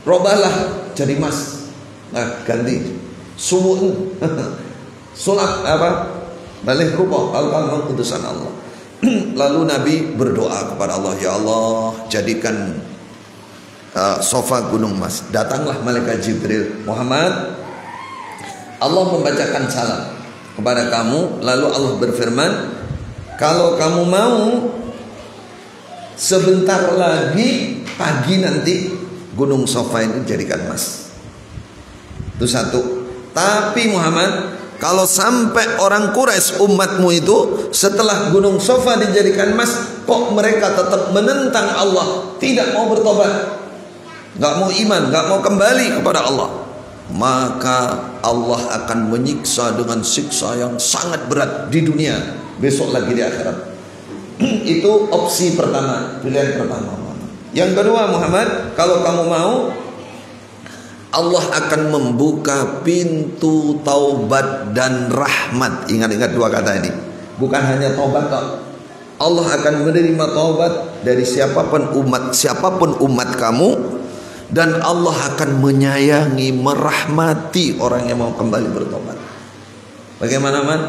robahlah jadi emas. Nah, ganti sumun sulap apa? Balik rupa kalau kamu utusan Allah. Lalu Nabi berdoa kepada Allah, ya Allah, jadikan Safa gunung emas. Datanglah malaikat Jibril, Muhammad, Allah membacakan salam kepada kamu, lalu Allah berfirman, kalau kamu mau sebentar lagi pagi nanti Gunung Safa ini jadikan emas. Itu satu. Tapi Muhammad, kalau sampai orang Quraisy umatmu itu setelah Gunung Safa dijadikan emas, kok mereka tetap menentang Allah, tidak mau bertobat, nggak mau iman, nggak mau kembali kepada Allah, maka Allah akan menyiksa dengan siksa yang sangat berat di dunia, besok lagi di akhirat. Itu opsi pertama, pilihan pertama. Yang kedua, Muhammad, kalau kamu mau, Allah akan membuka pintu taubat dan rahmat. Ingat-ingat dua kata ini. Bukan hanya taubat, Allah akan menerima taubat dari siapapun umat kamu, dan Allah akan menyayangi, merahmati orang yang mau kembali bertobat. Bagaimana, Man?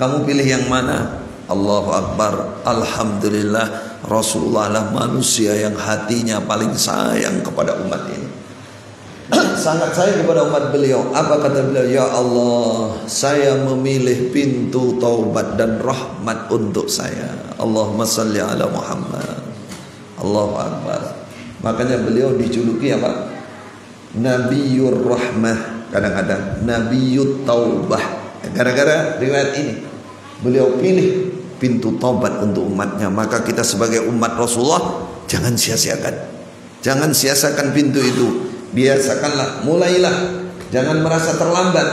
Kamu pilih yang mana? Allahu Akbar. Alhamdulillah, Rasulullah lah manusia yang hatinya paling sayang kepada umat ini. Sangat sayang kepada umat beliau. Apa kata beliau? Ya Allah, saya memilih pintu taubat dan rahmat untuk saya. Allahumma salli ala Muhammad. Allahu Akbar. Makanya beliau dijuluki apa? Nabiyur Rahmah, kadang-kadang Nabiyut Taubah. Gara-gara riwayat ini beliau pilih pintu taubat untuk umatnya. Maka kita sebagai umat Rasulullah jangan sia-siakan. Jangan sia-siakan pintu itu. Biasakanlah, mulailah. Jangan merasa terlambat.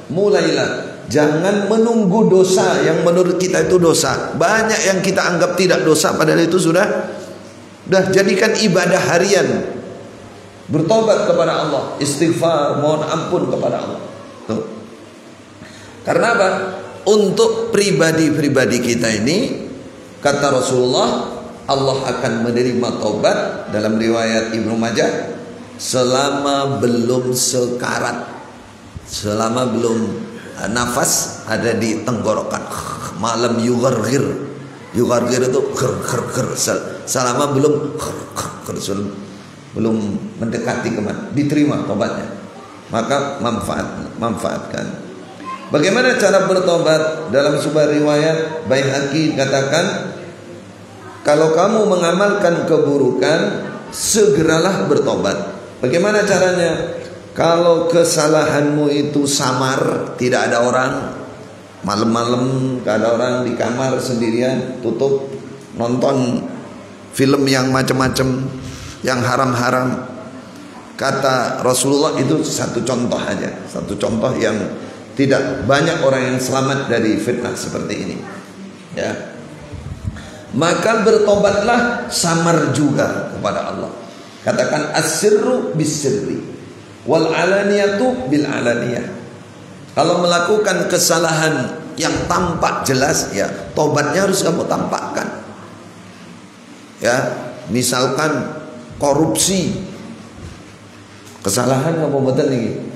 Mulailah. Jangan menunggu dosa yang menurut kita itu dosa. Banyak yang kita anggap tidak dosa, padahal itu sudah jadikan ibadah harian. Bertobat kepada Allah, istighfar, mohon ampun kepada Allah. Tuh. Karena apa? Untuk pribadi-pribadi kita ini, kata Rasulullah, Allah akan menerima taubat dalam riwayat Ibnu Majah selama belum sekarat, selama belum nafas ada di tenggorokan, malam yugargir itu selama belum mendekati kematian, diterima tobatnya, maka manfaatkan. Bagaimana cara bertobat? Dalam sebuah riwayat Baihaqi katakan, kalau kamu mengamalkan keburukan, segeralah bertobat. Bagaimana caranya? Kalau kesalahanmu itu samar, tidak ada orang, malam-malam gak ada orang, di kamar sendirian, tutup, nonton film yang macam-macam, yang haram-haram, kata Rasulullah, itu satu contoh aja, satu contoh yang tidak banyak orang yang selamat dari fitnah seperti ini, ya. Maka bertobatlah samar juga kepada Allah. Katakan as-sirru bis-sirri wal alaniyatu bil alaniyah. Kalau melakukan kesalahan yang tampak jelas, ya tobatnya harus kamu tampakkan. Ya, misalkan korupsi, kesalahan apa betul nih?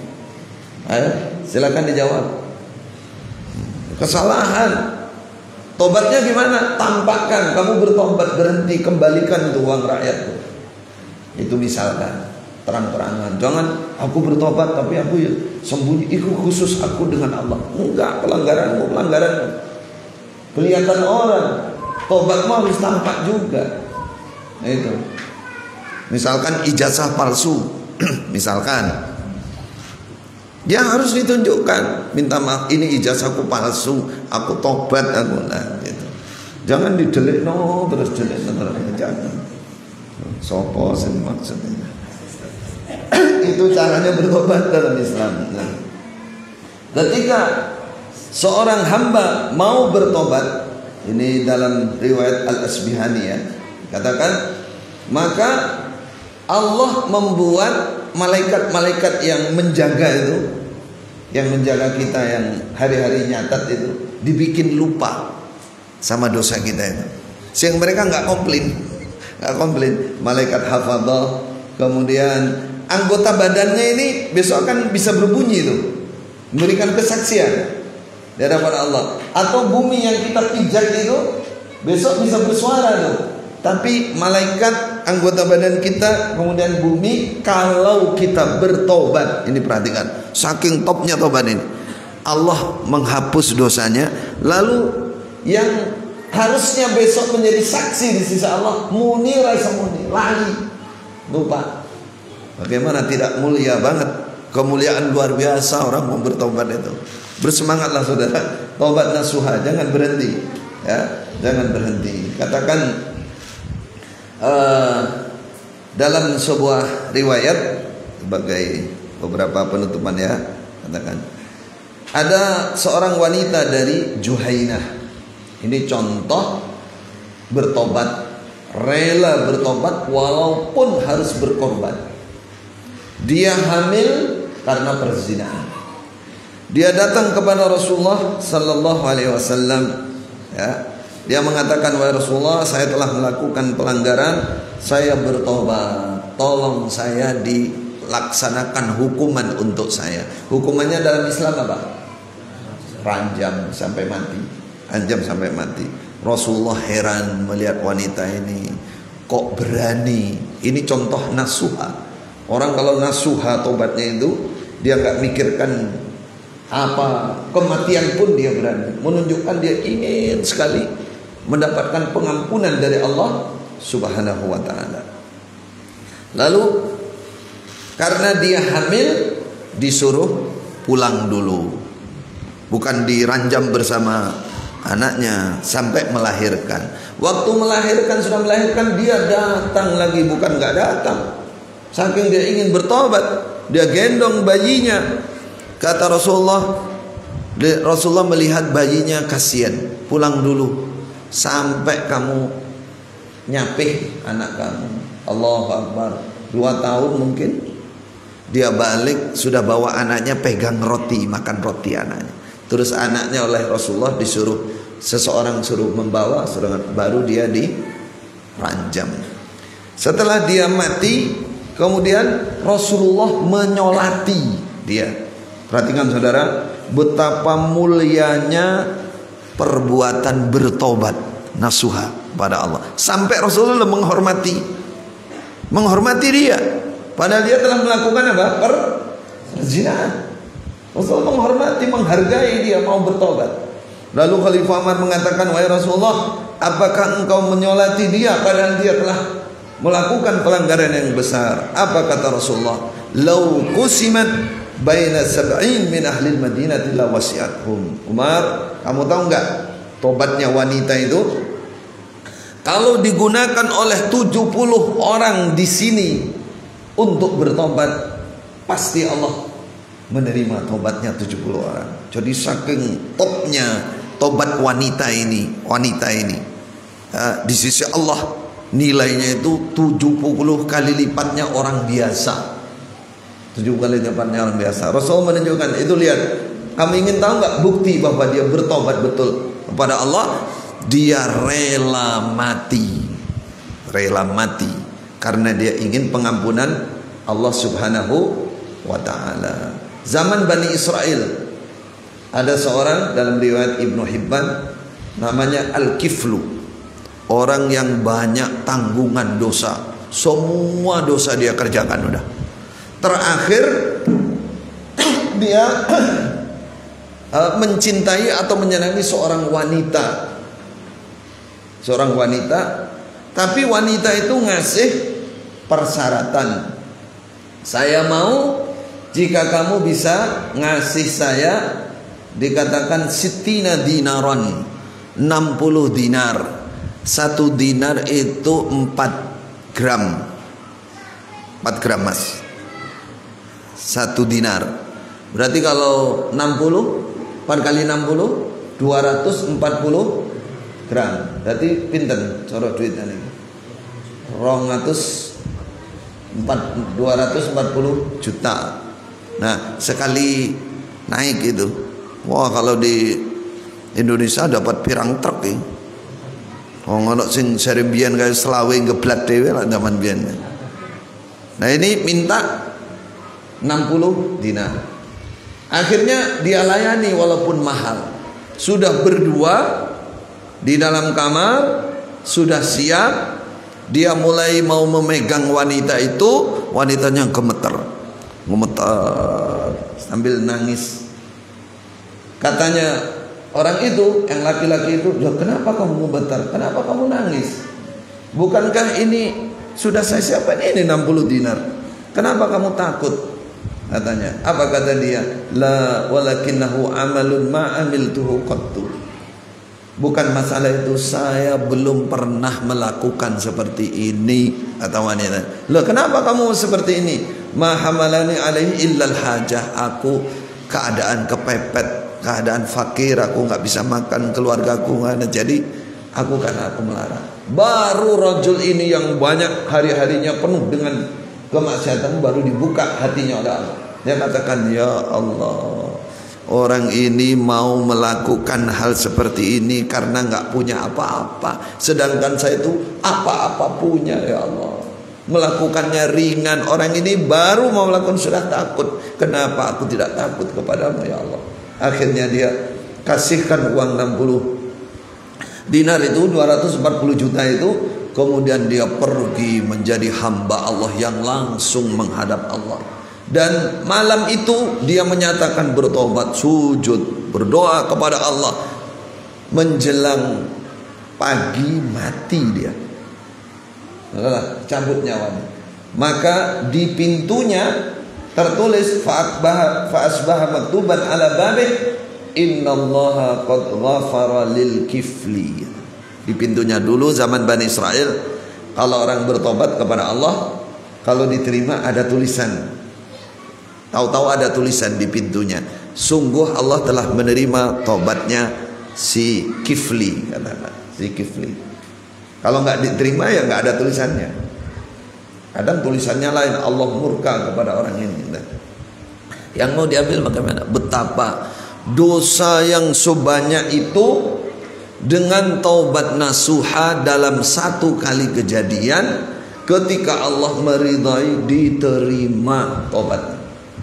Ayo, silakan dijawab. Kesalahan. Tobatnya gimana? Tampakkan, kamu bertobat, berhenti, kembalikan itu uang rakyat. Itu misalkan terang-terangan. Jangan aku bertobat tapi aku ya sembunyi, itu khusus aku dengan Allah. Enggak, pelanggaranmu. Kelihatan orang. Tobatmu harus tampak juga. Nah, itu. Misalkan ijazah palsu. Misalkan dia harus ditunjukkan, minta maaf, ini ijazahku palsu, aku tobat, aku gitu. Jangan didelik terus delik terus, jangan. Sopo sih maksudnya. Itu caranya bertobat dalam Islam. Nah, ketika seorang hamba mau bertobat, ini dalam riwayat Al-Asbihani ya, katakan, maka Allah membuat malaikat-malaikat yang menjaga itu, yang menjaga kita, yang hari-hari nyatat itu, dibikin lupa sama dosa kita itu, sehingga mereka nggak komplain. Malaikat hafadzah, kemudian anggota badannya ini besok akan bisa berbunyi itu, memberikan kesaksian di hadapan Allah. Atau bumi yang kita pijak itu besok bisa bersuara tuh. Tapi malaikat, anggota badan kita, kemudian bumi, kalau kita bertobat, ini perhatikan, saking topnya tobat ini, Allah menghapus dosanya. Lalu yang harusnya besok menjadi saksi di sisi Allah, muni lali, lupa. Bagaimana tidak mulia banget, kemuliaan luar biasa orang mau bertobat itu. Bersemangatlah saudara, tobat nasuha, jangan berhenti, ya, jangan berhenti. Katakan dalam sebuah riwayat sebagai beberapa penutupan ya, katakan ada seorang wanita dari Juhainah. Ini contoh bertobat, rela bertobat walaupun harus berkorban. Dia hamil karena perzinahan. Dia datang kepada Rasulullah sallallahu alaihi wasallam, ya. Dia mengatakan, wahai Rasulullah, saya telah melakukan pelanggaran, saya bertobat, tolong saya dilaksanakan hukuman untuk saya. Hukumannya dalam Islam apa? Ranjam sampai mati. Anjam sampai mati. Rasulullah heran melihat wanita ini, kok berani. Ini contoh nasuha. Orang kalau nasuha tobatnya itu, dia nggak mikirkan apa, kematian pun dia berani, menunjukkan dia ingin sekali mendapatkan pengampunan dari Allah Subhanahu wa ta'ala. Lalu karena dia hamil, disuruh pulang dulu, bukan diranjam bersama anaknya sampai melahirkan. Waktu melahirkan, sudah melahirkan, dia datang lagi, bukan nggak datang, saking dia ingin bertobat, dia gendong bayinya. Kata Rasulullah melihat bayinya, kasihan, pulang dulu sampai kamu nyapih anak kamu. Allahu Akbar. 2 tahun mungkin dia balik, sudah bawa anaknya, pegang roti, makan roti anaknya. Terus anaknya oleh Rasulullah disuruh, seseorang suruh membawa, baru dia ranjam. Setelah dia mati, kemudian Rasulullah menyolati dia. Perhatikan saudara, betapa mulianya perbuatan bertobat nasuha pada Allah. Sampai Rasulullah menghormati dia, padahal dia telah melakukan apa? Perzinahan. Rasulullah menghormati, menghargai dia mau bertobat. Lalu Khalifah Umar mengatakan, wahai Rasulullah, apakah engkau menyolati dia padahal dia telah melakukan pelanggaran yang besar? Apa kata Rasulullah? Lau qusimat baina sab'in min ahli Madinah la wasi'athum. Umar, kamu tahu enggak tobatnya wanita itu kalau digunakan oleh 70 orang di sini untuk bertobat, pasti Allah menerima tobatnya 70 orang. Jadi saking topnya tobat wanita ini di sisi Allah nilainya itu 70 kali lipatnya orang biasa. 70 kali lipatnya orang biasa. Rasul menunjukkan itu, lihat. Kamu ingin tahu nggak bukti bahwa dia bertobat betul kepada Allah? Dia rela mati karena dia ingin pengampunan Allah Subhanahu wa ta'ala. Zaman Bani Israel ada seorang dalam riwayat Ibnu Hibban namanya Al-Kiflu, orang yang banyak tanggungan dosa, semua dosa dia kerjakan udah. Terakhir dia mencintai atau menyenangi seorang wanita, tapi wanita itu ngasih persyaratan. Saya mau jika kamu bisa ngasih saya, dikatakan sitina dinaron, 60 dinar. 1 dinar itu 4 gram mas. 1 dinar berarti kalau 60, 4 kali 60 240 gram. Berarti pinten cara duitnya ini? 240 juta. Nah, sekali naik itu, wah kalau di Indonesia dapat pirang truk ya. Oh, ngono sing serembian kayak selawe geblat dhewe lah zaman biyen. Nah, ini minta 60 dinar. Akhirnya dia layani walaupun mahal. Sudah berdua di dalam kamar, sudah siap, dia mulai mau memegang wanita itu, wanitanya gemeter sambil nangis. Katanya orang itu, yang laki-laki itu, loh, kenapa kamu gemeter? Kenapa kamu nangis? Bukankah ini sudah saya siapkan ini 60 dinar? Kenapa kamu takut? Katanya, apa kata dia? La walakinnahu amalun ma amiltuhu qattu. Bukan masalah itu, saya belum pernah melakukan seperti ini, kata wanita. Loh, kenapa kamu seperti ini? Ma hamalani alaihi illal hajah. Aku keadaan kepepet, keadaan fakir, aku nggak bisa makan, keluargaku nggak ada, jadi aku melarang. Baru rajul ini yang banyak hari-harinya penuh dengan kemaksiatan baru dibuka hatinya oleh Allah. Dia katakan, ya Allah, orang ini mau melakukan hal seperti ini karena nggak punya apa-apa, sedangkan saya itu apa-apa punya, ya Allah. Melakukannya ringan, orang ini baru mau melakukan sudah takut. Kenapa aku tidak takut kepadamu, ya Allah? Akhirnya dia kasihkan uang 60 dinar itu, 240 juta itu. Kemudian dia pergi menjadi hamba Allah yang langsung menghadap Allah. Dan malam itu dia menyatakan bertobat, sujud, berdoa kepada Allah. Menjelang pagi mati dia, cabut nyawanya. Maka di pintunya tertulis fa'asbaha maktuban ala babih innallaha qad ghafara lil kifli. Di pintunya dulu zaman Bani Israel, kalau orang bertobat kepada Allah, kalau diterima ada tulisan. Tahu-tahu ada tulisan di pintunya, sungguh Allah telah menerima tobatnya si Kifli, katakan si Kifli. Kalau nggak diterima ya nggak ada tulisannya. Kadang tulisannya lain, Allah murka kepada orang ini. Yang mau diambil bagaimana? Betapa dosa yang sebanyak itu dengan taubat nasuha dalam satu kali kejadian, ketika Allah meridai, diterima taubat,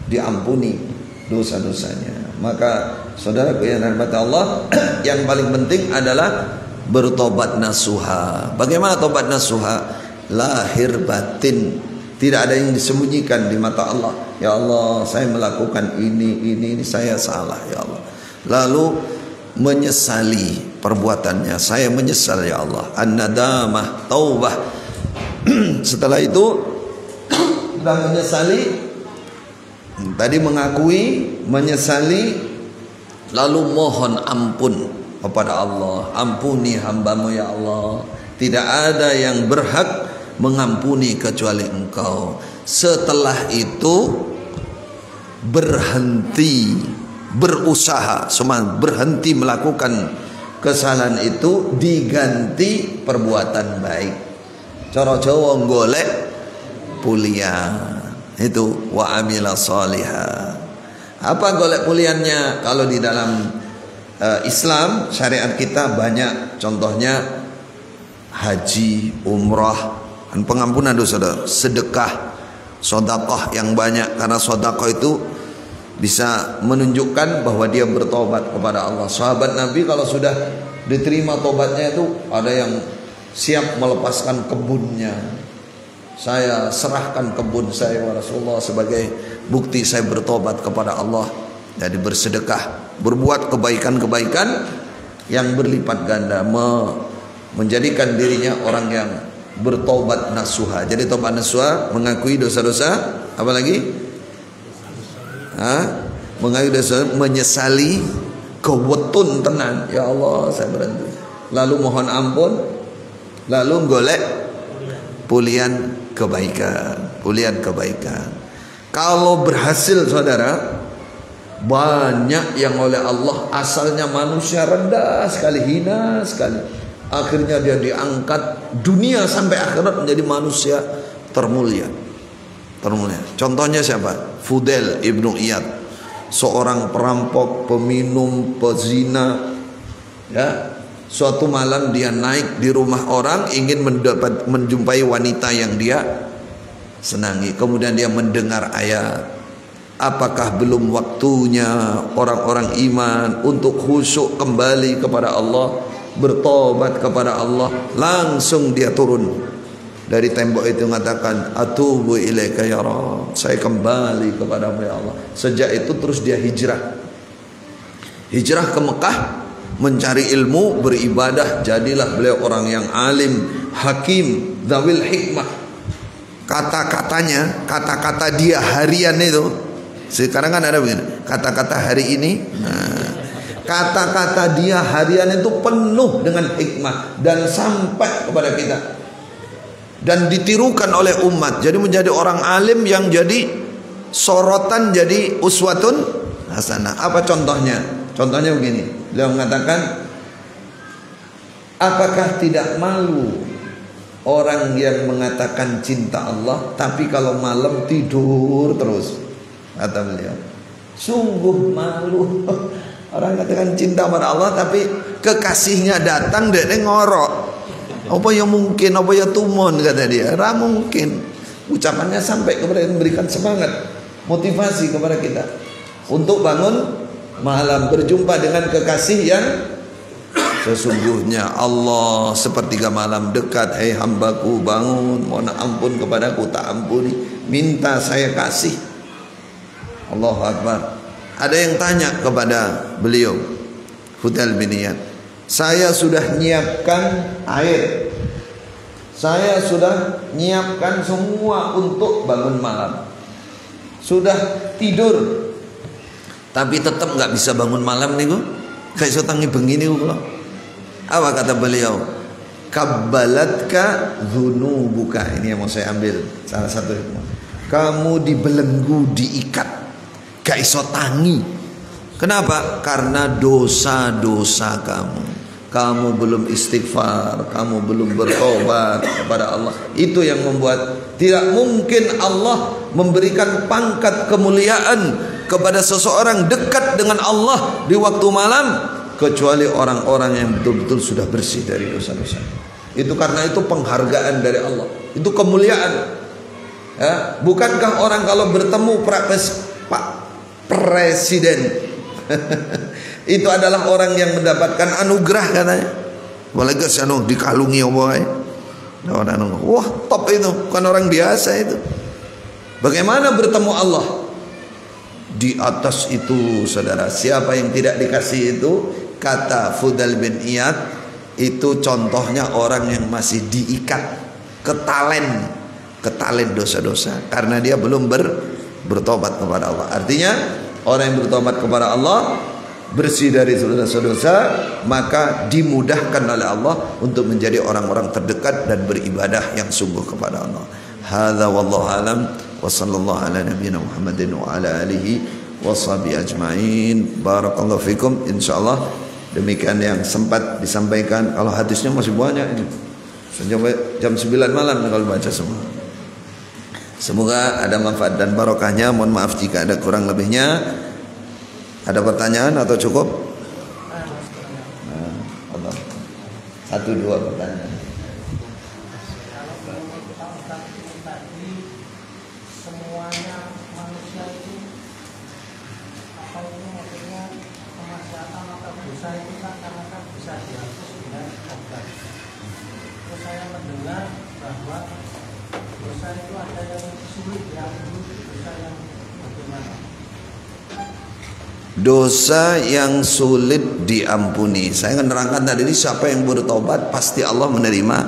diampuni dosa-dosanya. Maka saudara yang dirahmati Allah, yang paling penting adalah bertobat nasuha. Bagaimana tobat nasuha? Lahir batin, tidak ada yang disembunyikan di mata Allah. Ya Allah, saya melakukan ini saya salah ya Allah. Lalu menyesali perbuatannya, saya menyesal ya Allah. An-nadamah, taubah. Setelah itu sudah menyesali, tadi mengakui, menyesali, lalu mohon ampun kepada Allah. Ampuni hambamu ya Allah, tidak ada yang berhak mengampuni kecuali Engkau. Setelah itu berhenti berusaha, berhenti melakukan kesalahan itu, diganti perbuatan baik. Cara Jawa golek pulian itu, wa amila sholihah. Apa golek puliannya? Kalau di dalam Islam syariat kita banyak, contohnya haji, umrah, dan pengampunan dosa, sedekah, sedekah yang banyak, karena sedekah itu bisa menunjukkan bahwa dia bertobat kepada Allah. Sahabat Nabi kalau sudah diterima tobatnya itu, ada yang siap melepaskan kebunnya. Saya serahkan kebun saya wa Rasulullah sebagai bukti saya bertobat kepada Allah. Jadi bersedekah, berbuat kebaikan-kebaikan yang berlipat ganda, menjadikan dirinya orang yang bertobat nasuha. Jadi tobat nasuha mengakui dosa-dosa, apalagi mengakui dosa, menyesali, kewetun tenan, ya Allah saya berhenti, lalu mohon ampun, lalu golek pulian kebaikan, pulian kebaikan. Kalau berhasil saudara, banyak yang oleh Allah asalnya manusia rendah sekali, hina sekali, akhirnya dia diangkat dunia sampai akhirat menjadi manusia termulia. Contohnya siapa? Fudail ibnu Iyad, seorang perampok, peminum, pezina. Ya, suatu malam dia naik di rumah orang, ingin menjumpai wanita yang dia senangi. Kemudian dia mendengar ayat, apakah belum waktunya orang-orang iman untuk khusyuk kembali kepada Allah, bertobat kepada Allah. Langsung dia turun dari tembok itu mengatakan, atubu ilaika ya Rabb, saya kembali kepadamu ya Allah. Sejak itu terus dia hijrah ke Mekah, mencari ilmu, beribadah. Jadilah beliau orang yang alim, hakim, dzawil hikmah. Kata-kata dia harian itu, sekarang kan ada begini, kata-kata hari ini. Kata-kata dia harian itu penuh dengan hikmah dan sampai kepada kita dan ditirukan oleh umat. Jadi menjadi orang alim yang jadi sorotan, jadi uswatun hasanah. Apa contohnya? Contohnya begini, beliau mengatakan, apakah tidak malu orang yang mengatakan cinta Allah tapi kalau malam tidur terus? Kata beliau, sungguh malu. Orang katakan cinta pada Allah tapi kekasihnya datang dia ngorok. Apa yang mungkin, apa yang tumon, kata dia. Ra mungkin. Ucapannya sampai kepada memberikan semangat, motivasi kepada kita untuk bangun malam, berjumpa dengan kekasih yang sesungguhnya. Allah sepertiga malam dekat, hei hambaku bangun, mohon ampun kepadaku, tak ampuni, minta saya kasih. Allahu Akbar. Ada yang tanya kepada beliau, Fudail bin Iyad, saya sudah nyiapkan air, saya sudah nyiapkan semua untuk bangun malam, sudah tidur, tapi tetap nggak bisa bangun malam nih gua, kayak so tangi begini gua. Apa kata beliau? Kabbalatka dzunubuka. Ini yang mau saya ambil salah satu. Kamu dibelenggu, diikat, gak iso tangi. Kenapa? Karena dosa-dosa kamu belum istighfar, kamu belum bertobat kepada Allah. Itu yang membuat tidak mungkin Allah memberikan pangkat kemuliaan kepada seseorang dekat dengan Allah di waktu malam kecuali orang-orang yang betul-betul sudah bersih dari dosa-dosa. Itu karena itu penghargaan dari Allah, itu kemuliaan. Ya, bukankah orang kalau bertemu Pak Presiden itu adalah orang yang mendapatkan anugerah katanya. Apalagi anu dikalungi Allah. Wah, top itu, bukan orang biasa itu. Bagaimana bertemu Allah? Di atas itu, saudara, siapa yang tidak dikasih itu, kata Fudal bin Iyad, itu contohnya orang yang masih diikat ketalen dosa-dosa karena dia belum bertobat kepada Allah. Artinya orang yang bertobat kepada Allah, bersih dari dosa-dosa, maka dimudahkan oleh Allah untuk menjadi orang-orang terdekat dan beribadah yang sungguh kepada Allah. Hadza wallahu alam wa sallallahu ala nabiyyina Muhammadin wa ala alihi washabihi ajmain. Barakallahu fikum. Insyaallah demikian yang sempat disampaikan. Kalau hadisnya masih banyak ini. Sampai jam 9 malam kalau baca semua. Semoga ada manfaat dan barokahnya. Mohon maaf jika ada kurang lebihnya. Ada pertanyaan atau cukup? Nah, 1-2 pertanyaan. Semuanya manusia itu apa itu maksudnya kemaksiatan atau dosa itu kan karena kan bisa dihapus dengan obat. Terus saya mendengar bahwa dosa itu ada yang sulit diampuni, dosa yang bagaimana? Dosa yang sulit diampuni. Saya akan nerangkan tadi ini, siapa yang bertobat pasti Allah menerima.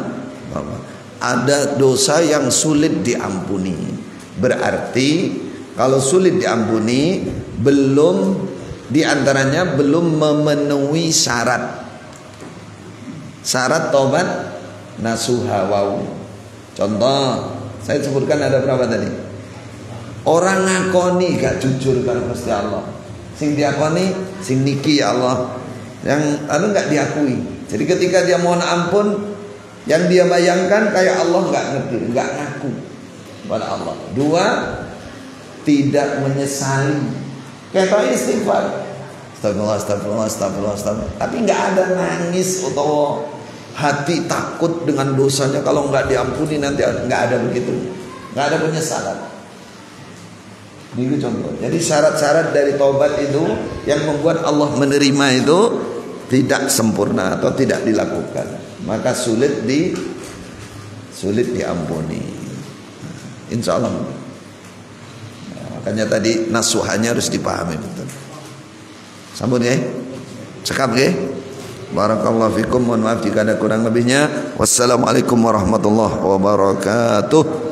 Ada dosa yang sulit diampuni. Berarti kalau sulit diampuni, belum diantaranya belum memenuhi syarat tobat nasuha. Wow. Contoh saya sebutkan ada berapa tadi? Orang ngakoni gak jujur kalau Gusti Allah, sing diakoni sing niki ya Allah, yang gak diakui. Jadi ketika dia mohon ampun, yang dia bayangkan kayak Allah gak ngerti, gak ngaku kepada Allah. 2, tidak menyesali. Kayak istighfar, astagfirullah, tapi nggak ada nangis atau hati takut dengan dosanya kalau nggak diampuni nanti, nggak ada begitu, nggak ada penyesalan. Ini contoh. Jadi syarat-syarat dari taubat itu yang membuat Allah menerima itu tidak sempurna atau tidak dilakukan, maka sulit diampuni. Insya Allah. Makanya tadi nasuhannya harus dipahami betul. Sambut ya, sekap ya. Barakallahu fikum. Mohon maaf jika ada kurang lebihnya. Wassalamualaikum warahmatullahi wabarakatuh.